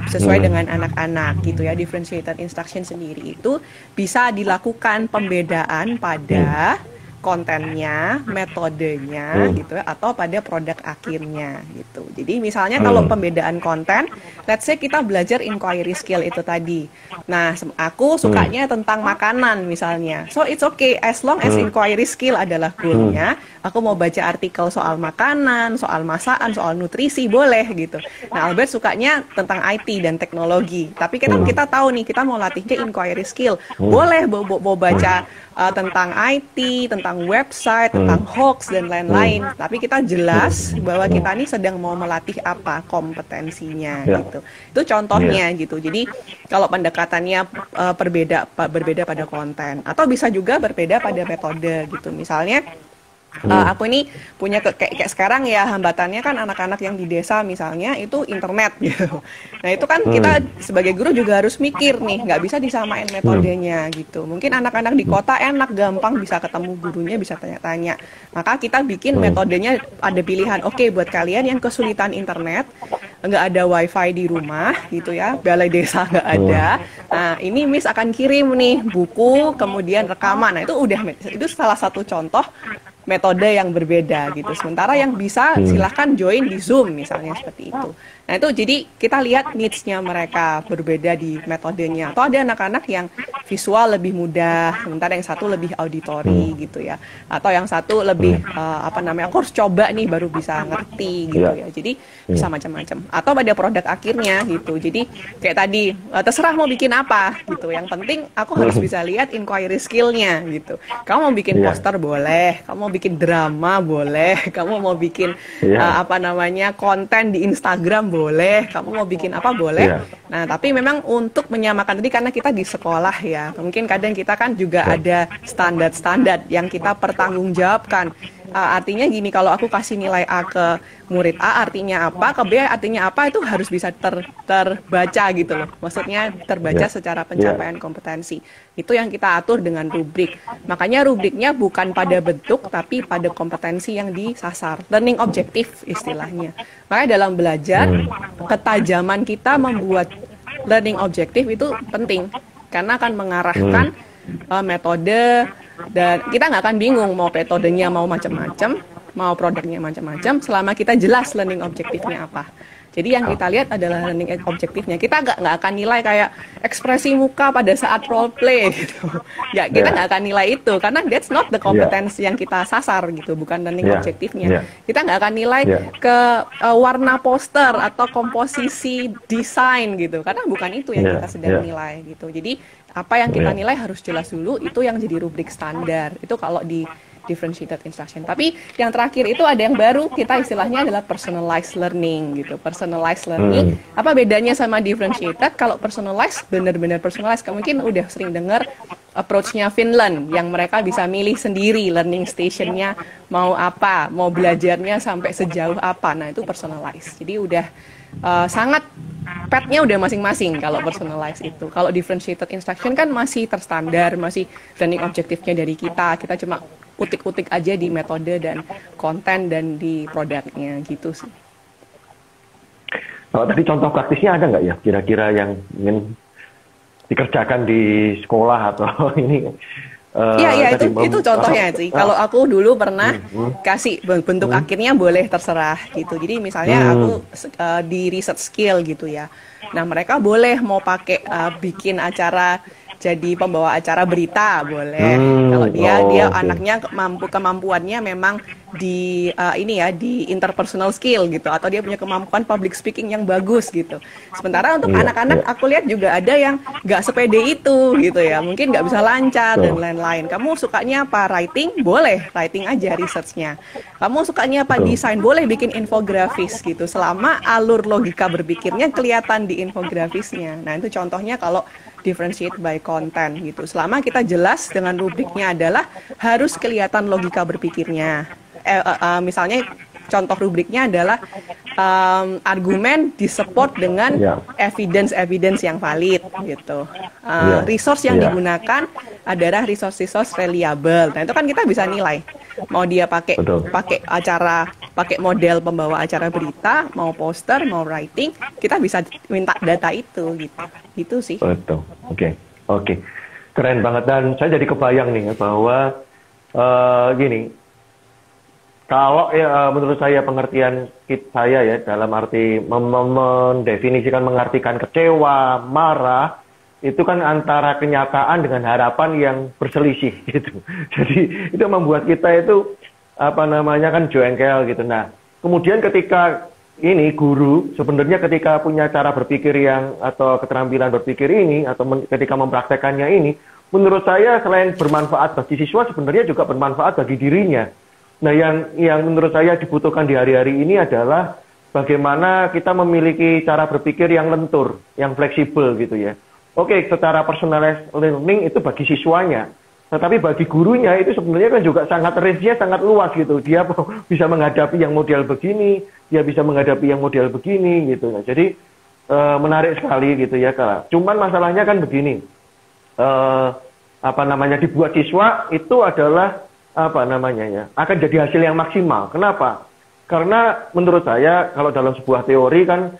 sesuai dengan anak-anak gitu ya. Differentiated instruction sendiri itu bisa dilakukan pembedaan pada kontennya, metodenya gitu ya, atau pada produk akhirnya gitu. Jadi misalnya kalau pembedaan konten, let's say kita belajar inquiry skill itu tadi. Nah, aku sukanya tentang makanan misalnya. So it's okay as long as inquiry skill adalah goalnya. Aku mau baca artikel soal makanan, soal masakan, soal nutrisi boleh gitu. Nah, Albert sukanya tentang IT dan teknologi. Tapi kita tahu nih kita mau latihnya inquiry skill. Boleh mau baca tentang IT, tentang website, tentang hoax dan lain-lain. Tapi kita jelas bahwa kita ini sedang mau melatih apa kompetensinya gitu. Itu contohnya gitu. Jadi kalau pendekatannya berbeda pada konten atau bisa juga berbeda pada metode gitu. Misalnya aku ini punya kayak sekarang ya hambatannya kan anak-anak yang di desa misalnya itu internet gitu. Nah itu kan kita sebagai guru juga harus mikir nih, nggak bisa disamain metodenya gitu. Mungkin anak-anak di kota enak, gampang bisa ketemu gurunya, bisa tanya-tanya. Maka kita bikin metodenya ada pilihan. Oke, buat kalian yang kesulitan internet, nggak ada wifi di rumah gitu ya, balai desa nggak ada. Nah ini Miss akan kirim nih buku, kemudian rekaman. Nah itu salah satu contoh metode yang berbeda gitu. Sementara yang bisa silahkan join di Zoom misalnya seperti itu. Nah itu jadi kita lihat needs-nya mereka berbeda di metodenya. Atau ada anak-anak yang visual lebih mudah, sementara yang satu lebih auditory gitu ya. Atau yang satu lebih aku harus coba nih baru bisa ngerti gitu ya. Jadi bisa macam-macam. Atau pada produk akhirnya gitu. Jadi kayak tadi terserah mau bikin apa gitu. Yang penting aku harus bisa lihat inquiry skill-nya gitu. Kamu mau bikin poster boleh, kamu mau bikin drama boleh, kamu mau bikin konten di Instagram boleh, kamu mau bikin apa boleh. Nah, tapi memang untuk menyamakan tadi karena kita di sekolah ya, mungkin kadang kita kan juga ada standar-standar yang kita pertanggungjawabkan. Artinya gini, kalau aku kasih nilai A ke murid A artinya apa, ke B artinya apa, itu harus bisa terbaca gitu loh. Maksudnya terbaca secara pencapaian kompetensi. Itu yang kita atur dengan rubrik. Makanya rubriknya bukan pada bentuk, tapi pada kompetensi yang disasar. Learning objective istilahnya. Makanya dalam belajar, ketajaman kita membuat learning objective itu penting. Karena akan mengarahkan metode, dan kita nggak akan bingung mau metodenya mau macam-macam, mau produknya macam-macam, selama kita jelas learning objektifnya apa. Jadi yang kita lihat adalah learning objektifnya. Kita nggak akan nilai kayak ekspresi muka pada saat role play gitu. Ya kita nggak akan nilai itu karena that's not the competence yang kita sasar gitu, bukan learning objektifnya. Kita nggak akan nilai ke warna poster atau komposisi desain gitu, karena bukan itu yang kita sedang nilai gitu. Jadi apa yang kita nilai harus jelas dulu, itu yang jadi rubrik standar. Itu kalau di differentiated instruction. Tapi yang terakhir itu ada yang baru, kita istilahnya adalah personalized learning gitu. Personalized learning, apa bedanya sama differentiated? Kalau personalized, benar-benar personalized, kamu mungkin udah sering dengar approach-nya Finland, yang mereka bisa milih sendiri learning station-nya mau apa, mau belajarnya sampai sejauh apa. Nah, itu personalized. Jadi udah sangat petnya udah masing-masing kalau personalized itu. Kalau differentiated instruction kan masih terstandar, masih learning objektifnya dari kita cuma utik-utik aja di metode dan konten dan di produknya gitu sih. Kalau tadi contoh praktisnya ada nggak ya kira-kira yang ingin dikerjakan di sekolah atau ini Iya, iya, tadi itu contohnya sih. Kalau aku dulu pernah kasih bentuk akhirnya boleh terserah gitu. Jadi misalnya aku di research skill gitu ya. Nah, mereka boleh mau pakai bikin acara jadi pembawa acara berita boleh. Kalau dia oke. anaknya kemampuannya memang di ini ya di interpersonal skill gitu atau dia punya kemampuan public speaking yang bagus gitu. Sementara untuk Iya, anak-anak iya. aku lihat juga ada yang nggak sepede itu gitu ya. Mungkin nggak bisa lancar dan Betul, lain-lain. Kamu sukanya apa writing? Boleh writing aja researchnya. Kamu sukanya apa betul. desain? Boleh bikin infografis gitu. Selama alur logika berpikirnya kelihatan di infografisnya. Nah, itu contohnya kalau differentiate by content gitu. Selama kita jelas dengan rubriknya adalah harus kelihatan logika berpikirnya. Misalnya contoh rubriknya adalah argumen disupport dengan Ya, evidence yang valid gitu. ya, Resource yang ya. digunakan adalah resource reliable. Nah, itu kan kita bisa nilai. Mau dia pakai Betul. pakai model pembawa acara berita, mau poster, mau writing, kita bisa minta data itu gitu. Itu sih. Betul. Oke. Oke. Keren banget. Dan saya jadi kebayang nih ya, bahwa gini, kalau ya menurut saya pengertian saya ya dalam arti mendefinisikan mengartikan kecewa, marah itu kan antara kenyataan dengan harapan yang berselisih gitu. Jadi itu membuat kita itu apa namanya kan jengkel gitu. Nah, kemudian ketika ini guru sebenarnya ketika punya cara berpikir yang atau keterampilan berpikir ini atau ketika mempraktekannya ini, menurut saya selain bermanfaat bagi siswa sebenarnya juga bermanfaat bagi dirinya. Nah, yang menurut saya dibutuhkan di hari-hari ini adalah bagaimana kita memiliki cara berpikir yang lentur, yang fleksibel gitu ya. Oke, secara personalized learning itu bagi siswanya, tetapi bagi gurunya itu sebenarnya kan juga sangat range-nya sangat luas gitu. Dia bisa menghadapi yang model begini, dia bisa menghadapi yang model begini gitu. Nah, jadi menarik sekali gitu ya, Kak. Cuman masalahnya kan begini, apa namanya dibuat siswa itu adalah apa namanya ya akan jadi hasil yang maksimal. Kenapa? Karena menurut saya kalau dalam sebuah teori kan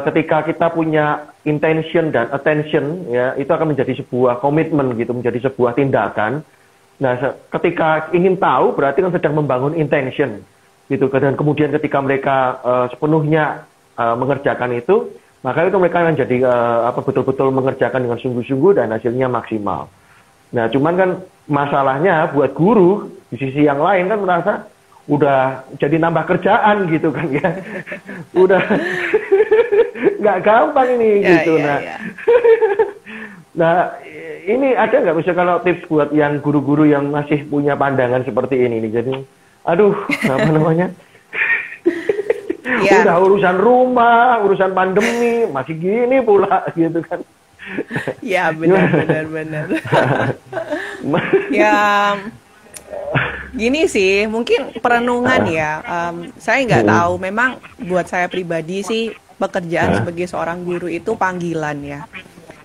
ketika kita punya intention dan attention ya itu akan menjadi sebuah komitmen gitu, menjadi sebuah tindakan. Nah, ketika ingin tahu berarti kan sedang membangun intention gitu. Dan kemudian ketika mereka sepenuhnya mengerjakan itu, maka itu mereka akan jadi betul-betul mengerjakan dengan sungguh-sungguh dan hasilnya maksimal. Nah, cuman kan masalahnya buat guru di sisi yang lain kan merasa udah jadi nambah kerjaan gitu kan ya. Udah nggak gampang ini Ya, gitu. ya, Nah, ya. nah ini ada nggak bisa kalau tips buat yang guru-guru yang masih punya pandangan seperti ini nih. Jadi, aduh, apa namanya? Ya. Udah urusan rumah, urusan pandemi, masih gini pula gitu kan. Ya, benar. Ya, gini sih, mungkin perenungan ya. Saya nggak tahu. Memang buat saya pribadi sih pekerjaan sebagai seorang guru itu panggilan ya.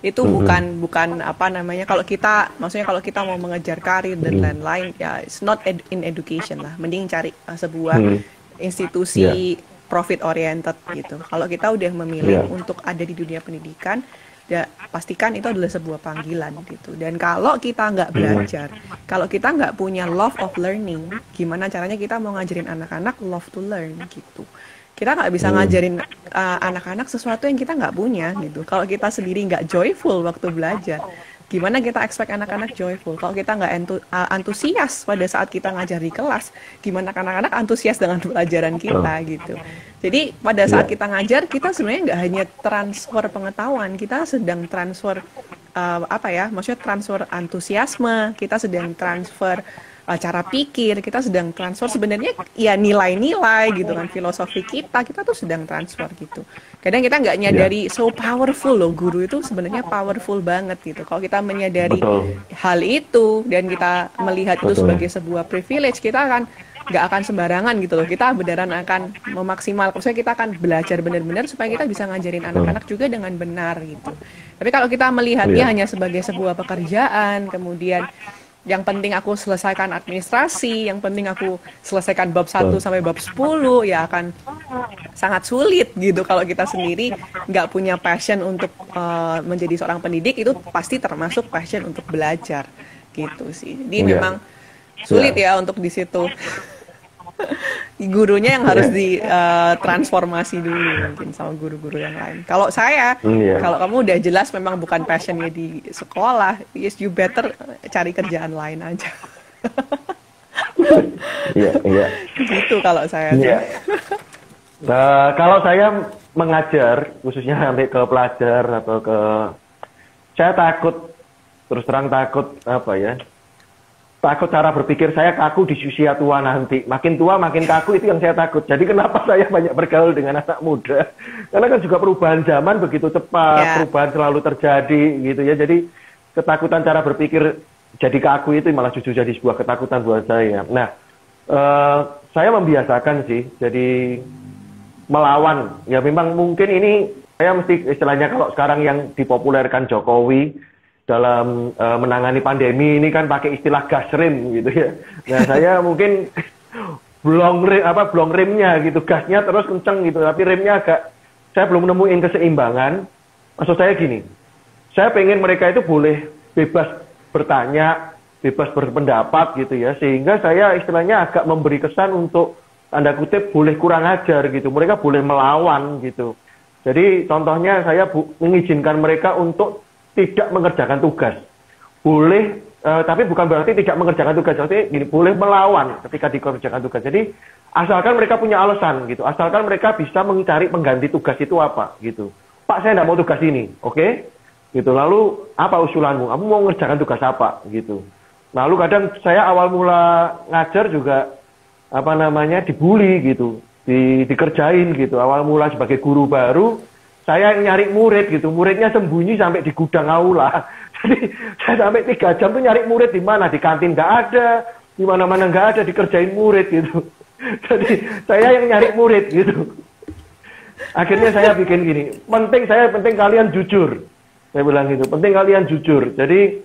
Itu bukan apa namanya. Maksudnya kalau kita mau mengejar karir dan lain-lain, ya it's not in education lah. Mending cari sebuah institusi profit oriented gitu. Kalau kita udah memilih untuk ada di dunia pendidikan, ya pastikan itu adalah sebuah panggilan gitu. Dan kalau kita nggak belajar, kalau kita nggak punya love of learning, gimana caranya kita mau ngajarin anak-anak love to learn gitu. Kita nggak bisa ngajarin anak-anak sesuatu yang kita nggak punya gitu. Kalau kita sendiri nggak joyful waktu belajar, gimana kita expect anak-anak joyful? Kalau kita nggak antusias pada saat kita ngajar di kelas, gimana anak-anak antusias dengan pelajaran kita gitu. Jadi pada saat kita ngajar, kita sebenarnya nggak hanya transfer pengetahuan, kita sedang transfer maksudnya transfer antusiasme, kita sedang transfer cara pikir, kita sedang transfer sebenarnya ya nilai-nilai gitu kan, filosofi kita tuh sedang transfer gitu. Kadang kita nggak nyadari so powerful loh, guru itu sebenarnya powerful banget gitu. Kalau kita menyadari hal itu dan kita melihat itu sebagai sebuah privilege, kita nggak akan sembarangan gitu loh. Kita beneran akan memaksimalkan, maksudnya kita akan belajar benar-benar supaya kita bisa ngajarin anak-anak juga dengan benar gitu. Tapi kalau kita melihatnya hanya sebagai sebuah pekerjaan, kemudian yang penting aku selesaikan administrasi, yang penting aku selesaikan bab 1 sampai bab 10, ya akan sangat sulit gitu kalau kita sendiri nggak punya passion untuk menjadi seorang pendidik. Itu pasti termasuk passion untuk belajar gitu sih. Jadi memang sulit ya untuk di situ. Gurunya yang harus ditransformasi dulu mungkin sama guru-guru yang lain. Kalau saya, kalau kamu udah jelas memang bukan passionnya di sekolah, yes you better cari kerjaan lain aja. Iya. Gitu kalau saya. Kalau saya mengajar, khususnya sampai ke pelajar atau saya takut, terus terang takut takut cara berpikir saya kaku di usia tua nanti. Makin tua makin kaku, itu yang saya takut. Jadi kenapa saya banyak bergaul dengan anak muda? Karena kan juga perubahan zaman begitu cepat, perubahan selalu terjadi gitu ya. Jadi ketakutan cara berpikir jadi kaku itu malah justru jadi sebuah ketakutan buat saya. Nah, saya membiasakan sih, jadi melawan. Ya memang mungkin ini saya mesti istilahnya kalau sekarang yang dipopulerkan Jokowi dalam menangani pandemi ini kan pakai istilah gas rem gitu ya. Nah saya mungkin blong remnya gitu, gasnya terus kenceng gitu, tapi remnya saya belum nemuin keseimbangan. Maksud saya gini, saya pengen mereka itu boleh bebas bertanya, bebas berpendapat gitu ya, sehingga saya istilahnya agak memberi kesan untuk tanda kutip boleh kurang ajar gitu, mereka boleh melawan gitu. Jadi contohnya saya mengizinkan mereka untuk tidak mengerjakan tugas. Boleh, tapi bukan berarti tidak mengerjakan tugas. Jadi gini, boleh melawan ketika dikerjakan tugas. Jadi asalkan mereka punya alasan gitu. Asalkan mereka bisa mencari pengganti tugas itu apa gitu. Pak, saya tidak mau tugas ini, oke? Gitu. Lalu apa usulanmu? Kamu mau mengerjakan tugas apa gitu. Lalu kadang saya awal mula ngajar juga dibully gitu, dikerjain gitu. Awal mula sebagai guru baru, saya nyari murid gitu, muridnya sembunyi sampai di gudang aula. Jadi saya sampai 3 jam tuh nyari murid di mana, di kantin nggak ada, di mana-mana nggak ada, dikerjain murid gitu. Jadi saya yang nyari murid gitu. Akhirnya saya bikin gini, penting kalian jujur. Saya bilang gitu, penting kalian jujur. Jadi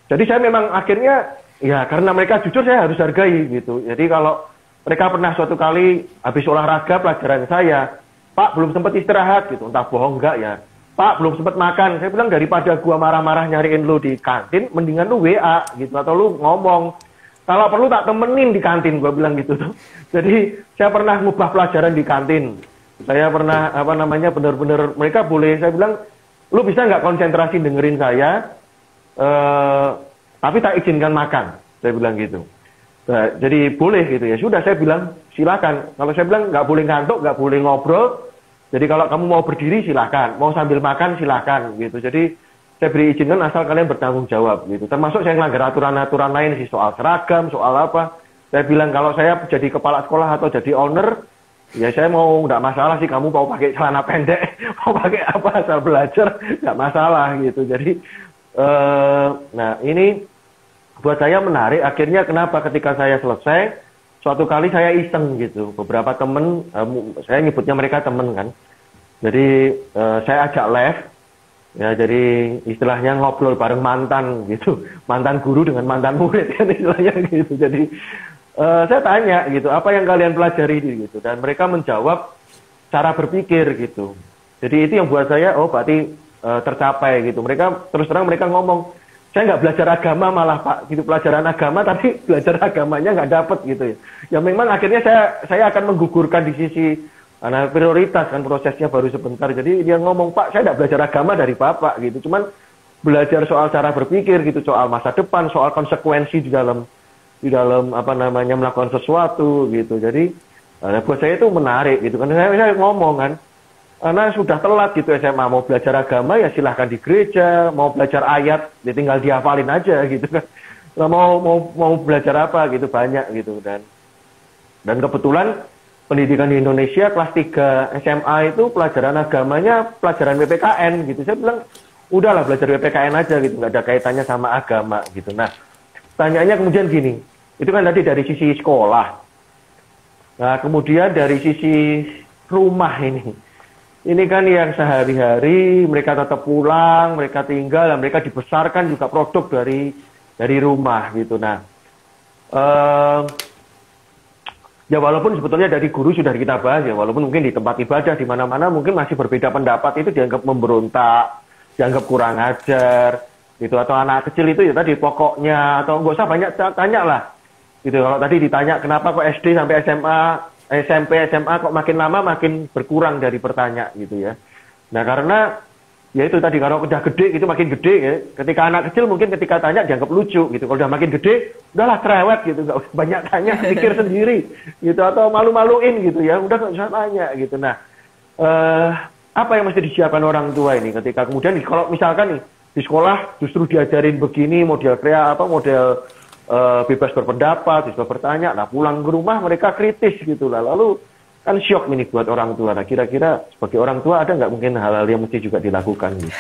saya memang akhirnya ya karena mereka jujur saya harus hargai gitu. Jadi kalau mereka pernah suatu kali habis olahraga pelajaran saya, Pak, belum sempat istirahat gitu, entah bohong enggak ya. Pak, belum sempat makan. Saya bilang daripada gua marah-marah nyariin lu di kantin, mendingan lu WA gitu atau lu ngomong. Kalau perlu tak temenin di kantin, gua bilang gitu tuh. Jadi saya pernah ngubah pelajaran di kantin. Saya pernah bener-bener mereka boleh, saya bilang lu bisa nggak konsentrasi dengerin saya, tapi tak izinkan makan. Saya bilang gitu. Nah, jadi boleh gitu ya. Sudah saya bilang silakan. Kalau saya bilang nggak boleh ngantuk, nggak boleh ngobrol. Jadi kalau kamu mau berdiri silakan, mau sambil makan silakan gitu. Jadi saya beri izinkan asal kalian bertanggung jawab gitu. Termasuk saya ngelanggar aturan-aturan lain sih soal seragam, soal apa. Saya bilang kalau saya jadi kepala sekolah atau jadi owner, ya saya mau nggak masalah sih kamu mau pakai celana pendek, mau pakai apa asal belajar nggak masalah gitu. Jadi nah ini buat saya menarik, akhirnya kenapa ketika saya selesai, suatu kali saya iseng gitu, beberapa temen, saya nyebutnya mereka temen kan, jadi saya ajak live, ya jadi istilahnya ngobrol bareng mantan gitu, mantan guru dengan mantan murid kan istilahnya gitu, jadi saya tanya gitu, apa yang kalian pelajari gitu, dan mereka menjawab cara berpikir gitu, jadi itu yang buat saya, oh berarti tercapai gitu, mereka terus terang mereka ngomong, saya nggak belajar agama malah Pak, gitu pelajaran agama tapi belajar agamanya nggak dapet gitu ya. Ya memang akhirnya saya akan menggugurkan di sisi prioritas kan prosesnya baru sebentar. Jadi dia ngomong Pak saya nggak belajar agama dari Bapak gitu, cuman belajar soal cara berpikir gitu, soal masa depan, soal konsekuensi di dalam melakukan sesuatu gitu. Jadi buat saya itu menarik gitu kan. Saya ngomong kan. Karena sudah telat gitu SMA, mau belajar agama ya silahkan di gereja, mau belajar ayat ya tinggal dihafalin aja gitu kan. Mau belajar apa gitu banyak gitu dan kebetulan pendidikan di Indonesia kelas 3 SMA itu pelajaran agamanya pelajaran PPKN gitu. Saya bilang udahlah belajar PPKN aja gitu, nggak ada kaitannya sama agama gitu. Nah, tanyaannya kemudian gini, itu kan tadi dari sisi sekolah. Nah, kemudian dari sisi rumah ini. Ini kan yang sehari-hari mereka tetap pulang, mereka tinggal, dan mereka dibesarkan juga produk dari rumah gitu. Nah, ya walaupun sebetulnya dari guru sudah kita bahas ya, walaupun mungkin di tempat ibadah di mana-mana mungkin masih berbeda pendapat itu dianggap memberontak, dianggap kurang ajar. gitu, atau anak kecil itu ya tadi pokoknya, atau nggak usah banyak tanya lah gitu. Kalau tadi ditanya kenapa kok SD sampai SMA, SMP, SMA kok makin lama makin berkurang dari bertanya gitu ya. Nah karena ya itu tadi, kalau udah gede gitu, makin gede ya, ketika anak kecil mungkin ketika tanya dianggap lucu gitu, kalau udah makin gede udahlah cerewet gitu, nggak usah banyak tanya, pikir sendiri gitu, atau malu-maluin gitu ya, udah nggak usah tanya gitu. Nah apa yang mesti disiapkan orang tua ini ketika kemudian kalau misalkan nih di sekolah justru diajarin begini, model model bebas berpendapat, bebas bertanya, nah pulang ke rumah mereka kritis gitu lah, lalu kan syok ini buat orang tua. Nah kira-kira sebagai orang tua ada nggak mungkin hal-hal yang mesti juga dilakukan gitu?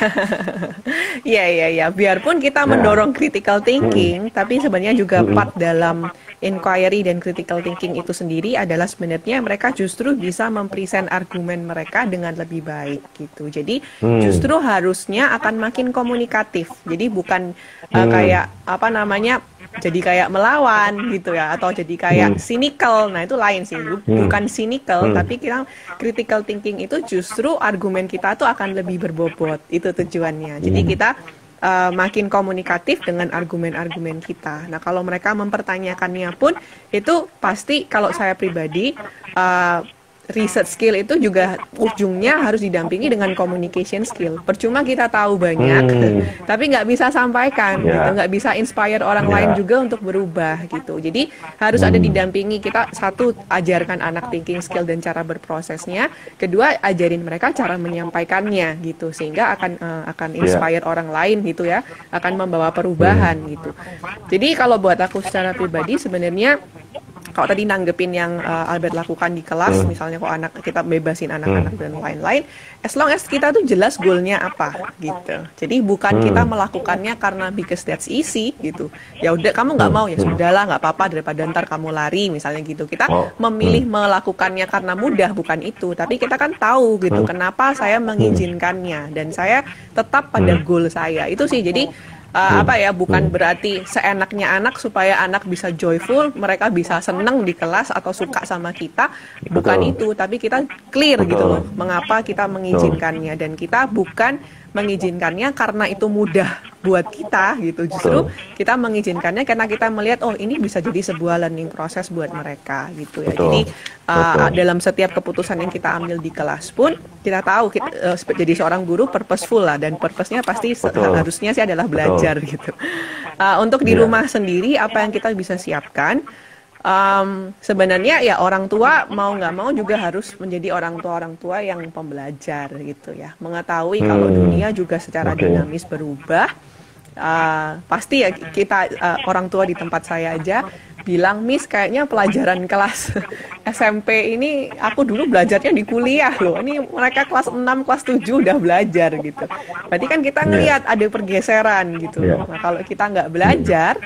Iya. Biarpun kita mendorong critical thinking, tapi sebenarnya juga part dalam inquiry dan critical thinking itu sendiri adalah sebenarnya mereka justru bisa mempresent argumen mereka dengan lebih baik gitu. Jadi justru harusnya akan makin komunikatif. Jadi bukan kayak apa namanya, jadi kayak melawan gitu ya, atau jadi kayak cynical. Nah itu lain sih, bukan cynical, tapi kita critical thinking itu justru argumen kita tuh akan lebih berbobot, itu tujuannya. Jadi kita makin komunikatif dengan argumen-argumen kita. Nah kalau mereka mempertanyakannya pun itu pasti, kalau saya pribadi research skill itu juga ujungnya harus didampingi dengan communication skill. Percuma kita tahu banyak, tapi nggak bisa sampaikan, gitu. Nggak bisa inspire orang lain juga untuk berubah gitu. Jadi harus ada didampingi. Kita satu, ajarkan anak thinking skill dan cara berprosesnya. Kedua, ajarin mereka cara menyampaikannya gitu, sehingga akan inspire orang lain gitu ya, akan membawa perubahan gitu. Jadi kalau buat aku secara pribadi sebenarnya, kalau tadi nanggepin yang Albert lakukan di kelas, misalnya kok anak kita bebasin anak-anak dan lain-lain, as long as kita tuh jelas goalnya apa gitu. Jadi bukan kita melakukannya karena because that's easy gitu. Ya udah kamu nggak mau, ya sudahlah, nggak apa-apa, daripada ntar kamu lari misalnya gitu. Kita memilih melakukannya karena mudah, bukan itu. Tapi kita kan tahu gitu kenapa saya mengizinkannya dan saya tetap pada goal saya. Itu sih. Jadi bukan berarti seenaknya anak supaya anak bisa joyful, mereka bisa seneng di kelas atau suka sama kita, bukan itu, tapi kita clear gitu loh, mengapa kita mengizinkannya, dan kita bukan mengizinkannya karena itu mudah buat kita gitu, justru kita mengizinkannya karena kita melihat ini bisa jadi sebuah learning proses buat mereka gitu ya. Jadi dalam setiap keputusan yang kita ambil di kelas pun kita tahu kita jadi seorang guru purposeful lah, dan purpose-nya pasti harusnya sih adalah belajar gitu. Untuk di rumah sendiri apa yang kita bisa siapkan? Sebenarnya ya orang tua mau nggak mau juga harus menjadi orang tua yang pembelajar gitu ya, mengetahui kalau dunia juga secara dinamis berubah. Pasti ya kita orang tua di tempat saya aja bilang, Miss kayaknya pelajaran kelas SMP ini aku dulu belajarnya di kuliah loh, ini mereka kelas 6, kelas 7 udah belajar gitu. Berarti kan kita ngelihat ada pergeseran gitu. Nah kalau kita nggak belajar,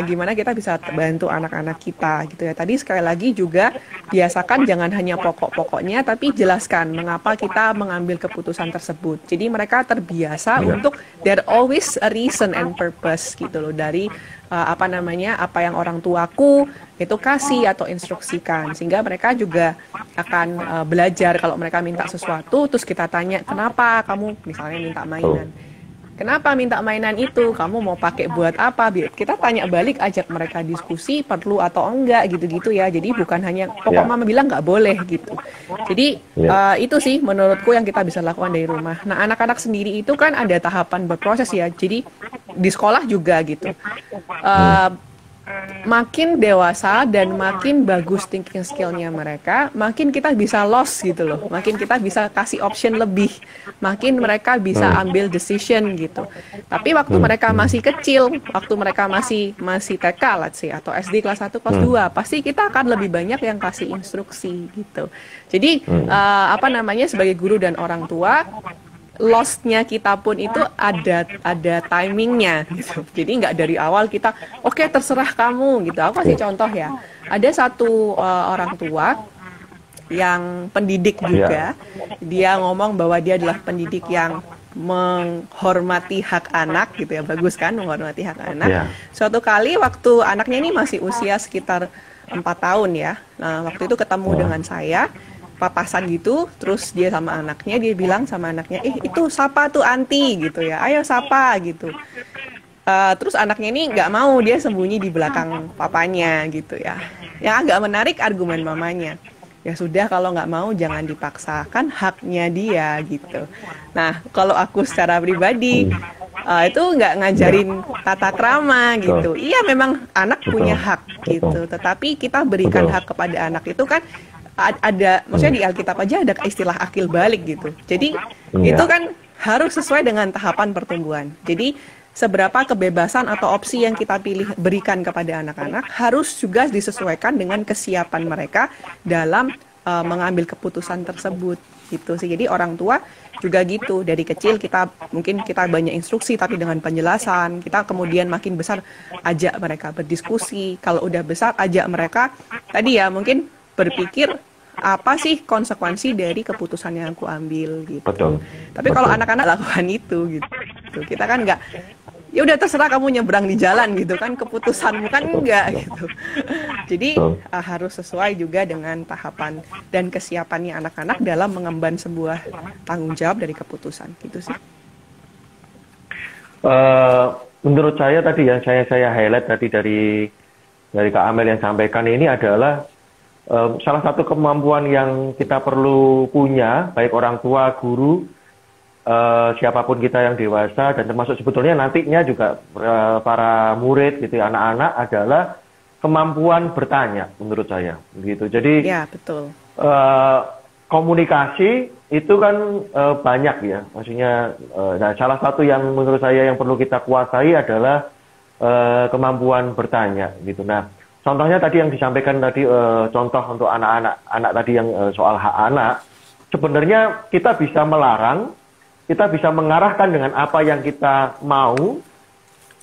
gimana kita bisa bantu anak-anak kita gitu ya. Tadi sekali lagi juga biasakan jangan hanya pokok-pokoknya, tapi jelaskan mengapa kita mengambil keputusan tersebut. Jadi mereka terbiasa untuk there always a reason and purpose gitu loh, dari apa yang orang tuaku itu kasih atau instruksikan, sehingga mereka juga akan belajar. Kalau mereka minta sesuatu terus kita tanya, kenapa kamu misalnya minta mainan, kenapa minta mainan itu, kamu mau pakai buat apa, kita tanya balik, ajak mereka diskusi perlu atau enggak gitu-gitu ya. Jadi bukan hanya pokok mama bilang nggak boleh gitu. Jadi itu sih menurutku yang kita bisa lakukan dari rumah. Nah anak-anak sendiri itu kan ada tahapan berproses ya, jadi di sekolah juga gitu. Makin dewasa dan makin bagus thinking skill-nya mereka, makin kita bisa loss gitu loh, makin kita bisa kasih option lebih, makin mereka bisa ambil decision gitu. Tapi waktu mereka masih kecil, waktu mereka masih TK let's say, atau SD kelas 1, kelas 2, pasti kita akan lebih banyak yang kasih instruksi gitu. Jadi sebagai guru dan orang tua, loss-nya kita pun itu ada timingnya gitu. Jadi nggak dari awal kita oke, terserah kamu gitu. Aku kasih contoh ya. Ada satu orang tua yang pendidik juga. Dia ngomong bahwa dia adalah pendidik yang menghormati hak anak gitu ya. Bagus kan, menghormati hak anak. Suatu kali waktu anaknya ini masih usia sekitar 4 tahun ya. Nah, waktu itu ketemu dengan saya. papasan gitu, terus dia sama anaknya, dia bilang sama anaknya, itu siapa tuh anti gitu ya, ayo sapa gitu. Terus anaknya ini nggak mau, dia sembunyi di belakang papanya gitu ya. Yang agak menarik argumen mamanya, ya sudah kalau nggak mau jangan dipaksakan, haknya dia gitu. Nah kalau aku secara pribadi itu nggak ngajarin tata krama gitu. Iya memang anak punya hak gitu, tetapi kita berikan hak kepada anak itu kan ada, maksudnya di Alkitab aja ada istilah akil balik gitu. Jadi itu kan harus sesuai dengan tahapan pertumbuhan. Jadi seberapa kebebasan atau opsi yang kita pilih berikan kepada anak-anak harus juga disesuaikan dengan kesiapan mereka dalam mengambil keputusan tersebut gitu sih. Jadi orang tua juga gitu, dari kecil kita banyak instruksi tapi dengan penjelasan. Kita kemudian makin besar ajak mereka berdiskusi. Kalau udah besar ajak mereka tadi ya mungkin berpikir apa sih konsekuensi dari keputusan yang aku ambil gitu. Betul. Tapi kalau anak-anak lakukan itu gitu. Kita kan nggak, ya udah terserah kamu nyebrang di jalan gitu kan, keputusanmu kan enggak gitu. Jadi harus sesuai juga dengan tahapan dan kesiapannya anak-anak dalam mengemban sebuah tanggung jawab dari keputusan gitu sih. Menurut saya tadi yang saya highlight tadi dari Kak Amel yang sampaikan ini adalah salah satu kemampuan yang kita perlu punya, baik orang tua, guru, siapapun kita yang dewasa, dan termasuk sebetulnya nantinya juga para murid gitu, anak-anak, adalah kemampuan bertanya menurut saya gitu. Jadi ya betul. Komunikasi itu kan banyak ya, maksudnya nah salah satu yang menurut saya yang perlu kita kuasai adalah kemampuan bertanya gitu. Nah contohnya tadi yang disampaikan tadi, contoh untuk anak-anak tadi yang soal hak anak, sebenarnya kita bisa melarang, kita bisa mengarahkan dengan apa yang kita mau,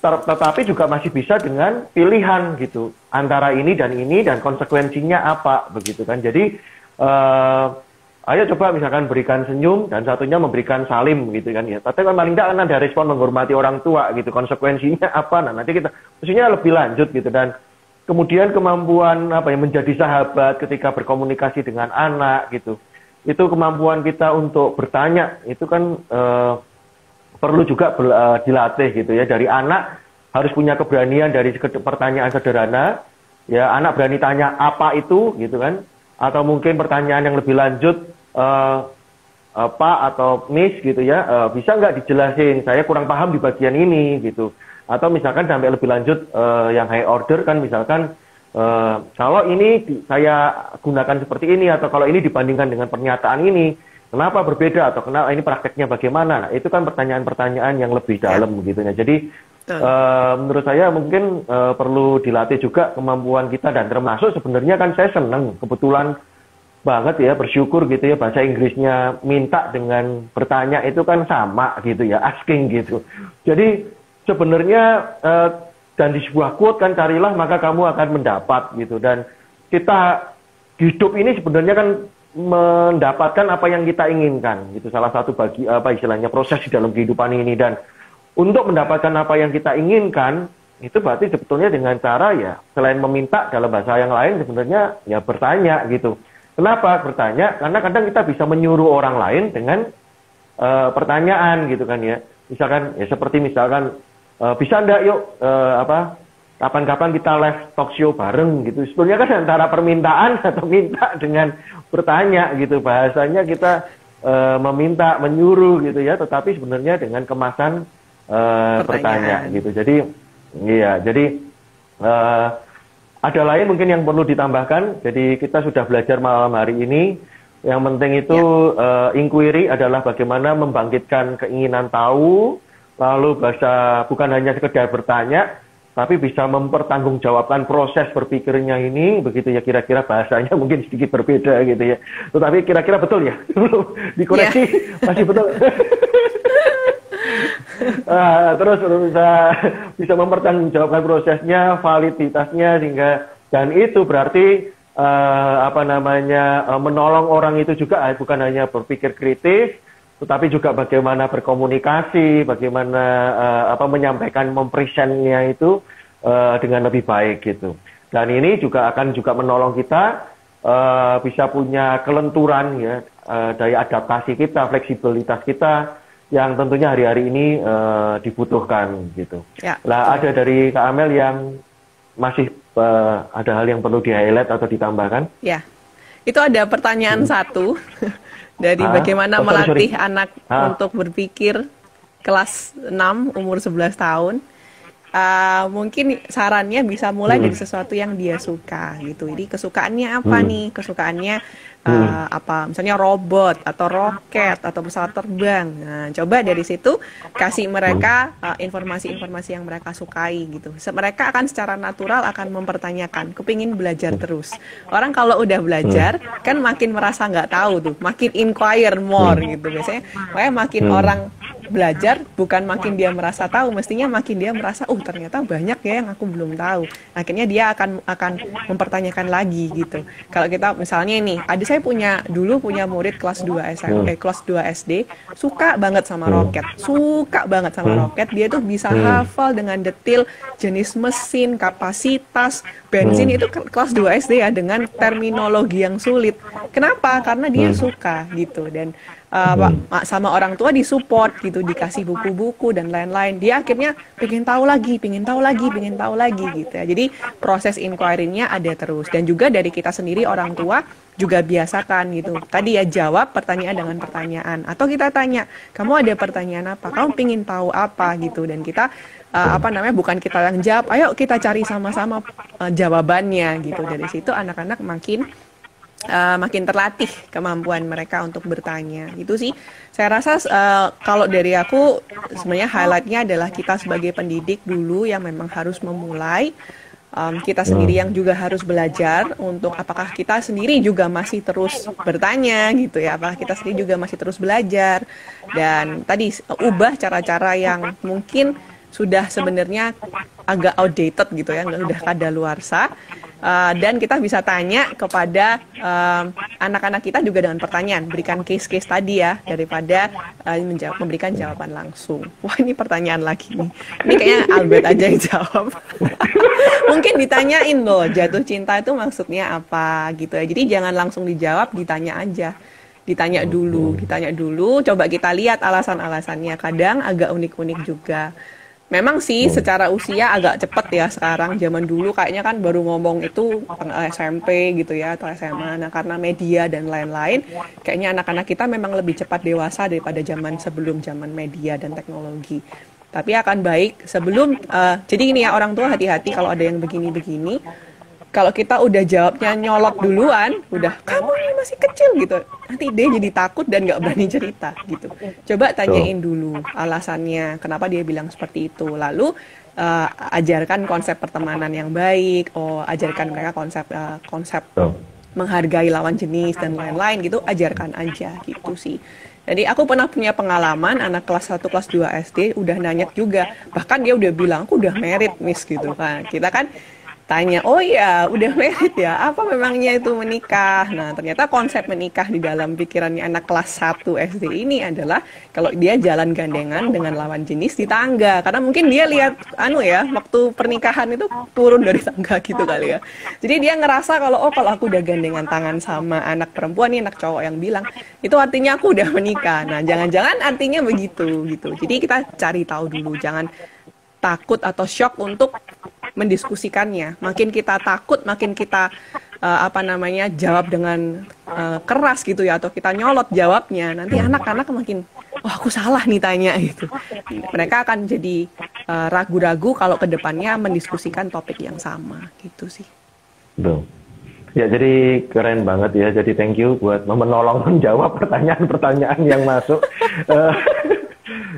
tetapi juga masih bisa dengan pilihan gitu, antara ini dan konsekuensinya apa, begitu kan. Jadi, ayo coba misalkan berikan senyum, dan satunya memberikan salim gitu kan ya. Tapi kan paling tidak kan ada respon menghormati orang tua gitu, konsekuensinya apa, nah nanti kita, maksudnya lebih lanjut gitu. Dan kemudian kemampuan menjadi sahabat ketika berkomunikasi dengan anak gitu. Itu kemampuan kita untuk bertanya itu kan perlu juga dilatih gitu ya. Dari anak harus punya keberanian dari pertanyaan sederhana. Ya, anak berani tanya apa itu gitu kan. Atau mungkin pertanyaan yang lebih lanjut, Pak atau Miss gitu ya, bisa nggak dijelasin, saya kurang paham di bagian ini gitu. Atau misalkan sampai lebih lanjut yang high order kan, misalkan kalau ini saya gunakan seperti ini, atau kalau ini dibandingkan dengan pernyataan ini, kenapa berbeda, atau kenapa ini prakteknya bagaimana. Nah, itu kan pertanyaan-pertanyaan yang lebih dalam gitu ya. Jadi menurut saya mungkin perlu dilatih juga kemampuan kita, dan termasuk sebenarnya kan saya senang, kebetulan banget ya, bersyukur gitu ya, bahasa Inggrisnya minta dengan bertanya itu kan sama gitu ya, asking gitu. Jadi sebenarnya dan di sebuah quote kan, carilah maka kamu akan mendapat gitu. Dan kita hidup ini sebenarnya kan mendapatkan apa yang kita inginkan gitu. Salah satu istilahnya proses di dalam kehidupan ini. Dan untuk mendapatkan apa yang kita inginkan itu berarti sebetulnya dengan cara ya selain meminta, dalam bahasa yang lain sebenarnya ya bertanya gitu. Kenapa bertanya? Karena kadang kita bisa menyuruh orang lain dengan pertanyaan gitu kan ya. Misalkan ya seperti misalkan bisa enggak yuk kapan-kapan kita live talk show bareng gitu. Sebenarnya kan antara permintaan atau minta dengan bertanya gitu. Bahasanya kita meminta, menyuruh gitu ya, tetapi sebenarnya dengan kemasan bertanya gitu. Jadi iya, jadi ada lain mungkin yang perlu ditambahkan. Jadi kita sudah belajar malam hari ini. Yang penting itu inquiry adalah bagaimana membangkitkan keinginan tahu, lalu bukan hanya sekedar bertanya, tapi bisa mempertanggungjawabkan proses berpikirnya ini, begitu ya, kira-kira bahasanya mungkin sedikit berbeda gitu ya. Tetapi kira-kira betul ya? Belum dikoreksi, masih betul. Terus bisa mempertanggungjawabkan prosesnya, validitasnya, sehingga, dan itu berarti menolong orang itu juga bukan hanya berpikir kritis, tetapi juga bagaimana berkomunikasi, bagaimana menyampaikan, mempresentnya itu dengan lebih baik gitu. Dan ini juga akan menolong kita bisa punya kelenturan ya, daya adaptasi kita, fleksibilitas kita yang tentunya hari-hari ini dibutuhkan gitu. Ya, Lah ada dari Kak Amel yang masih ada hal yang perlu di-highlight atau ditambahkan? ya. Itu ada pertanyaan satu dari bagaimana melatih anak untuk berpikir kelas 6 umur 11 tahun. Mungkin sarannya bisa mulai dari sesuatu yang dia suka gitu. Jadi kesukaannya apa nih? Kesukaannya apa? Misalnya robot atau roket atau pesawat terbang. Nah, coba dari situ kasih mereka informasi-informasi yang mereka sukai gitu. Mereka akan secara natural akan mempertanyakan, kepingin belajar terus. Orang kalau udah belajar kan makin merasa nggak tahu tuh, makin inquire more gitu biasanya. Makanya makin orang belajar bukan makin dia merasa tahu, mestinya makin dia merasa ternyata banyak ya yang aku belum tahu. Akhirnya dia akan mempertanyakan lagi gitu. Kalau kita misalnya nih, saya dulu punya murid kelas 2 SMP, kelas 2 SD, suka banget sama roket. Suka banget sama roket. Dia tuh bisa hafal dengan detail jenis mesin, kapasitas, bensin itu kelas 2 SD ya dengan terminologi yang sulit. Kenapa? Karena dia suka gitu dan sama orang tua disupport gitu, dikasih buku-buku dan lain-lain. Dia akhirnya pengen tahu lagi gitu ya. Jadi proses inquiry-nya ada terus dan juga dari kita sendiri orang tua juga biasakan gitu. Tadi ya jawab pertanyaan dengan pertanyaan atau kita tanya, kamu ada pertanyaan apa? Kamu pengen tahu apa gitu dan kita bukan kita yang jawab, ayo kita cari sama-sama jawabannya gitu. Dari situ anak-anak makin terlatih kemampuan mereka untuk bertanya. Itu sih saya rasa kalau dari aku sebenarnya highlightnya adalah kita sebagai pendidik dulu yang memang harus memulai, kita sendiri yang juga harus belajar untuk apakah kita sendiri juga masih terus bertanya gitu ya, apakah kita sendiri juga masih terus belajar dan tadi ubah cara-cara yang mungkin sudah sebenarnya agak outdated gitu ya, udah kadaluarsa. Dan kita bisa tanya kepada anak-anak kita juga dengan pertanyaan, berikan case-case tadi ya, daripada memberikan jawaban langsung. Wah ini pertanyaan lagi nih, ini kayaknya Albert aja yang jawab. Mungkin ditanyain loh, jatuh cinta itu maksudnya apa gitu ya, jadi jangan langsung dijawab, ditanya aja. Ditanya dulu, coba kita lihat alasan-alasannya, kadang agak unik-unik juga. Memang sih secara usia agak cepet ya sekarang, zaman dulu kayaknya kan baru ngomong itu SMP gitu ya atau SMA. Nah karena media dan lain-lain, kayaknya anak-anak kita memang lebih cepat dewasa daripada sebelum zaman media dan teknologi. Tapi akan baik sebelum, jadi ini ya orang tua hati-hati kalau ada yang begini-begini. Kalau kita udah jawabnya nyolot duluan, udah kamu ini masih kecil gitu, nanti dia jadi takut dan nggak berani cerita gitu. Coba tanyain dulu alasannya, kenapa dia bilang seperti itu. Lalu ajarkan konsep pertemanan yang baik, ajarkan mereka konsep menghargai lawan jenis dan lain-lain gitu, ajarkan aja gitu sih. Jadi aku pernah punya pengalaman anak kelas 1, kelas 2 SD udah nanya juga, bahkan dia udah bilang aku udah married miss gitu kan. Kita kan tanya, oh ya udah married ya, apa memangnya itu menikah? Nah ternyata konsep menikah di dalam pikirannya anak kelas 1 SD ini adalah kalau dia jalan gandengan dengan lawan jenis di tangga. Karena mungkin dia lihat, waktu pernikahan itu turun dari tangga gitu kali ya. Jadi dia ngerasa kalau aku udah gandengan tangan sama anak perempuan nih, anak cowok yang bilang, itu artinya aku udah menikah. Nah jangan-jangan artinya begitu gitu. Jadi kita cari tahu dulu, jangan takut atau shock untuk mendiskusikannya. Makin kita takut, makin kita jawab dengan keras gitu ya, atau kita nyolot jawabnya, nanti anak-anak makin aku salah nih tanya gitu. Mereka akan jadi ragu-ragu kalau kedepannya mendiskusikan topik yang sama gitu sih. Betul. Ya jadi keren banget ya. Jadi thank you buat menolong menjawab pertanyaan-pertanyaan yang masuk.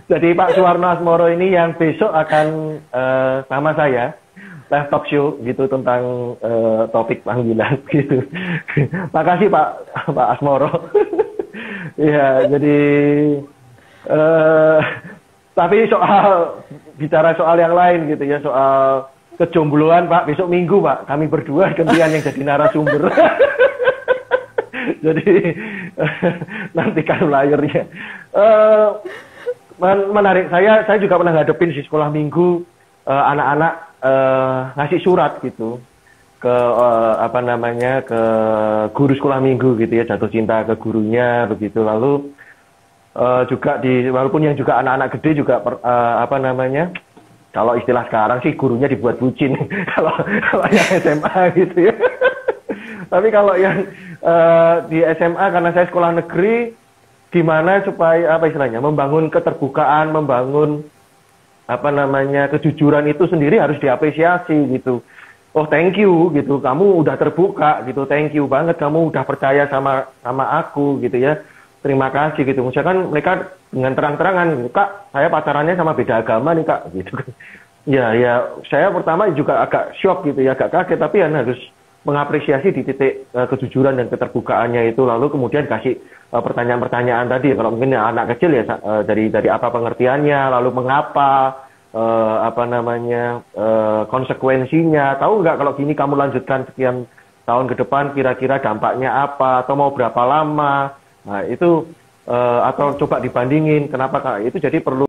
Jadi Pak Suwarno Asmoro ini yang besok akan sama saya live talk show gitu tentang topik panggilan gitu. Makasih Pak Asmoro. Ya jadi tapi bicara soal yang lain gitu ya, soal kejombloan Pak, besok Minggu Pak, kami berdua gantian yang jadi narasumber. Jadi nantikan layarnya. Menarik, saya juga pernah ngadepin di sekolah minggu anak-anak ngasih surat gitu. apa namanya, ke guru sekolah minggu gitu ya, jatuh cinta ke gurunya begitu. Lalu juga walaupun yang juga anak-anak gede juga apa namanya, kalau istilah sekarang sih gurunya dibuat bucin kalau yang SMA gitu ya. Tapi kalau yang di SMA, karena saya sekolah negeri, gimana supaya apa istilahnya, membangun keterbukaan, membangun apa namanya, kejujuran itu sendiri harus diapresiasi gitu. Oh thank you gitu, kamu udah terbuka gitu, thank you banget, kamu udah percaya sama aku gitu ya, terima kasih gitu. Misalkan mereka dengan terang-terangan gitu, Kak saya pacarannya sama beda agama nih Kak gitu. Ya saya pertama juga agak shock gitu ya, agak kaget, tapi ya harus mengapresiasi di titik kejujuran dan keterbukaannya itu. Lalu kemudian kasih pertanyaan-pertanyaan tadi, kalau mungkin ya, anak kecil ya dari apa pengertiannya, lalu mengapa, apa namanya, konsekuensinya, tahu nggak kalau gini kamu lanjutkan sekian tahun ke depan kira-kira dampaknya apa, atau mau berapa lama. Nah itu atau coba dibandingin kenapa Kak, itu jadi perlu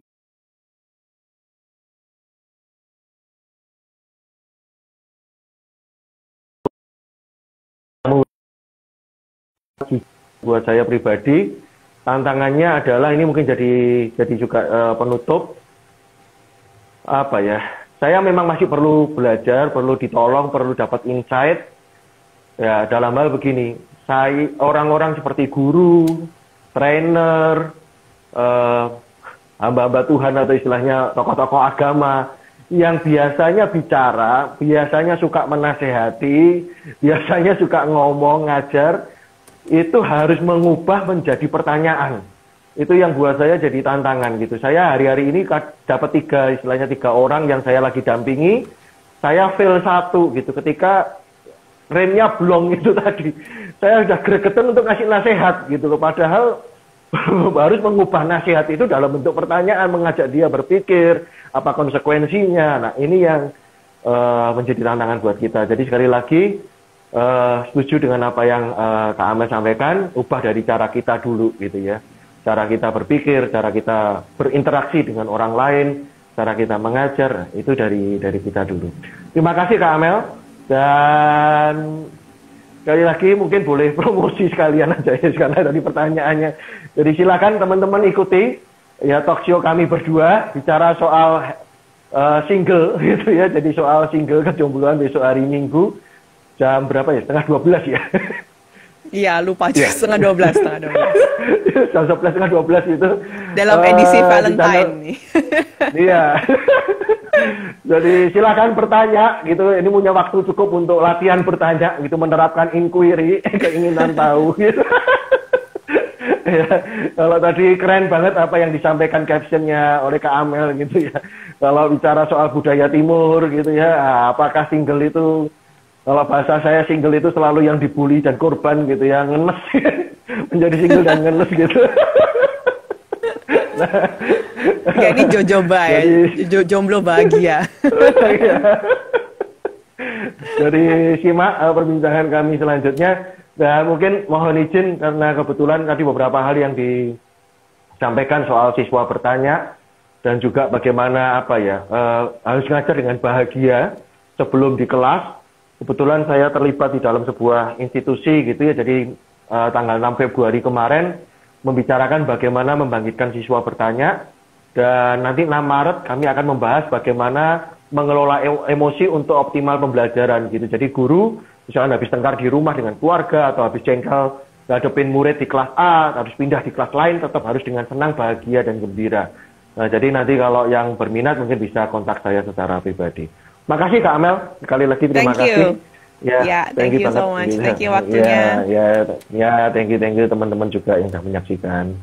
buat saya pribadi. Tantangannya adalah ini mungkin jadi juga penutup apa ya, saya memang masih perlu belajar, perlu ditolong, perlu dapat insight ya dalam hal begini. Saya orang-orang seperti guru, trainer, hamba-hamba Tuhan atau istilahnya tokoh-tokoh agama yang biasanya bicara, biasanya suka menasehati, biasanya suka ngomong, ngajar, itu harus mengubah menjadi pertanyaan. Itu yang buat saya jadi tantangan gitu. Saya hari-hari ini dapat istilahnya tiga orang yang saya lagi dampingi, saya fail satu gitu. Ketika remnya blong itu tadi, saya udah gregetan untuk ngasih nasihat gitu. Padahal harus mengubah nasihat itu dalam bentuk pertanyaan, mengajak dia berpikir apa konsekuensinya. Nah ini yang menjadi tantangan buat kita. Jadi sekali lagi setuju dengan apa yang Kak Amel sampaikan, ubah dari cara kita dulu gitu ya, cara kita berpikir, cara kita berinteraksi dengan orang lain, cara kita mengajar, itu dari kita dulu. Terima kasih Kak Amel, dan sekali lagi mungkin boleh promosi sekalian aja ya karena tadi pertanyaannya. Jadi silakan teman-teman ikuti ya talk show kami berdua bicara soal single gitu ya, jadi soal single kejombloan besok hari Minggu. Jam berapa ya? Setengah 12 ya? Iya, lupa juga. Setengah 12. Jam 11, setengah 12 itu. Dalam edisi Valentine nih. Iya. Jadi silakan bertanya gitu. Ini punya waktu cukup untuk latihan bertanya gitu. Menerapkan inquiry, keinginan tahu gitu. Ya, kalau tadi keren banget apa yang disampaikan captionnya oleh Kak Amel gitu ya. Kalau bicara soal budaya timur gitu ya. Apakah single itu, kalau bahasa saya single itu selalu yang dibully dan korban gitu ya, ngenes menjadi single dan ngenes gitu. Nah, ya ini jojoba ya, jomblo bahagia. Jadi simak perbincangan kami selanjutnya, dan mungkin mohon izin karena kebetulan tadi beberapa hal yang disampaikan soal siswa bertanya dan juga bagaimana apa ya harus ngajar dengan bahagia sebelum di kelas. Kebetulan saya terlibat di dalam sebuah institusi gitu ya, jadi tanggal 6 Februari kemarin membicarakan bagaimana membangkitkan siswa bertanya, dan nanti 6 Maret kami akan membahas bagaimana mengelola emosi untuk optimal pembelajaran gitu. Jadi guru misalnya habis tengkar di rumah dengan keluarga atau habis jengkel ngadepin murid di kelas A, harus pindah di kelas lain, tetap harus dengan senang, bahagia, dan gembira. Nah, jadi nanti kalau yang berminat mungkin bisa kontak saya secara pribadi. Makasih Kak Amel, sekali lagi terima kasih. Thank you so much. Thank you waktunya. Ya, thank you teman-teman juga yang sudah menyaksikan.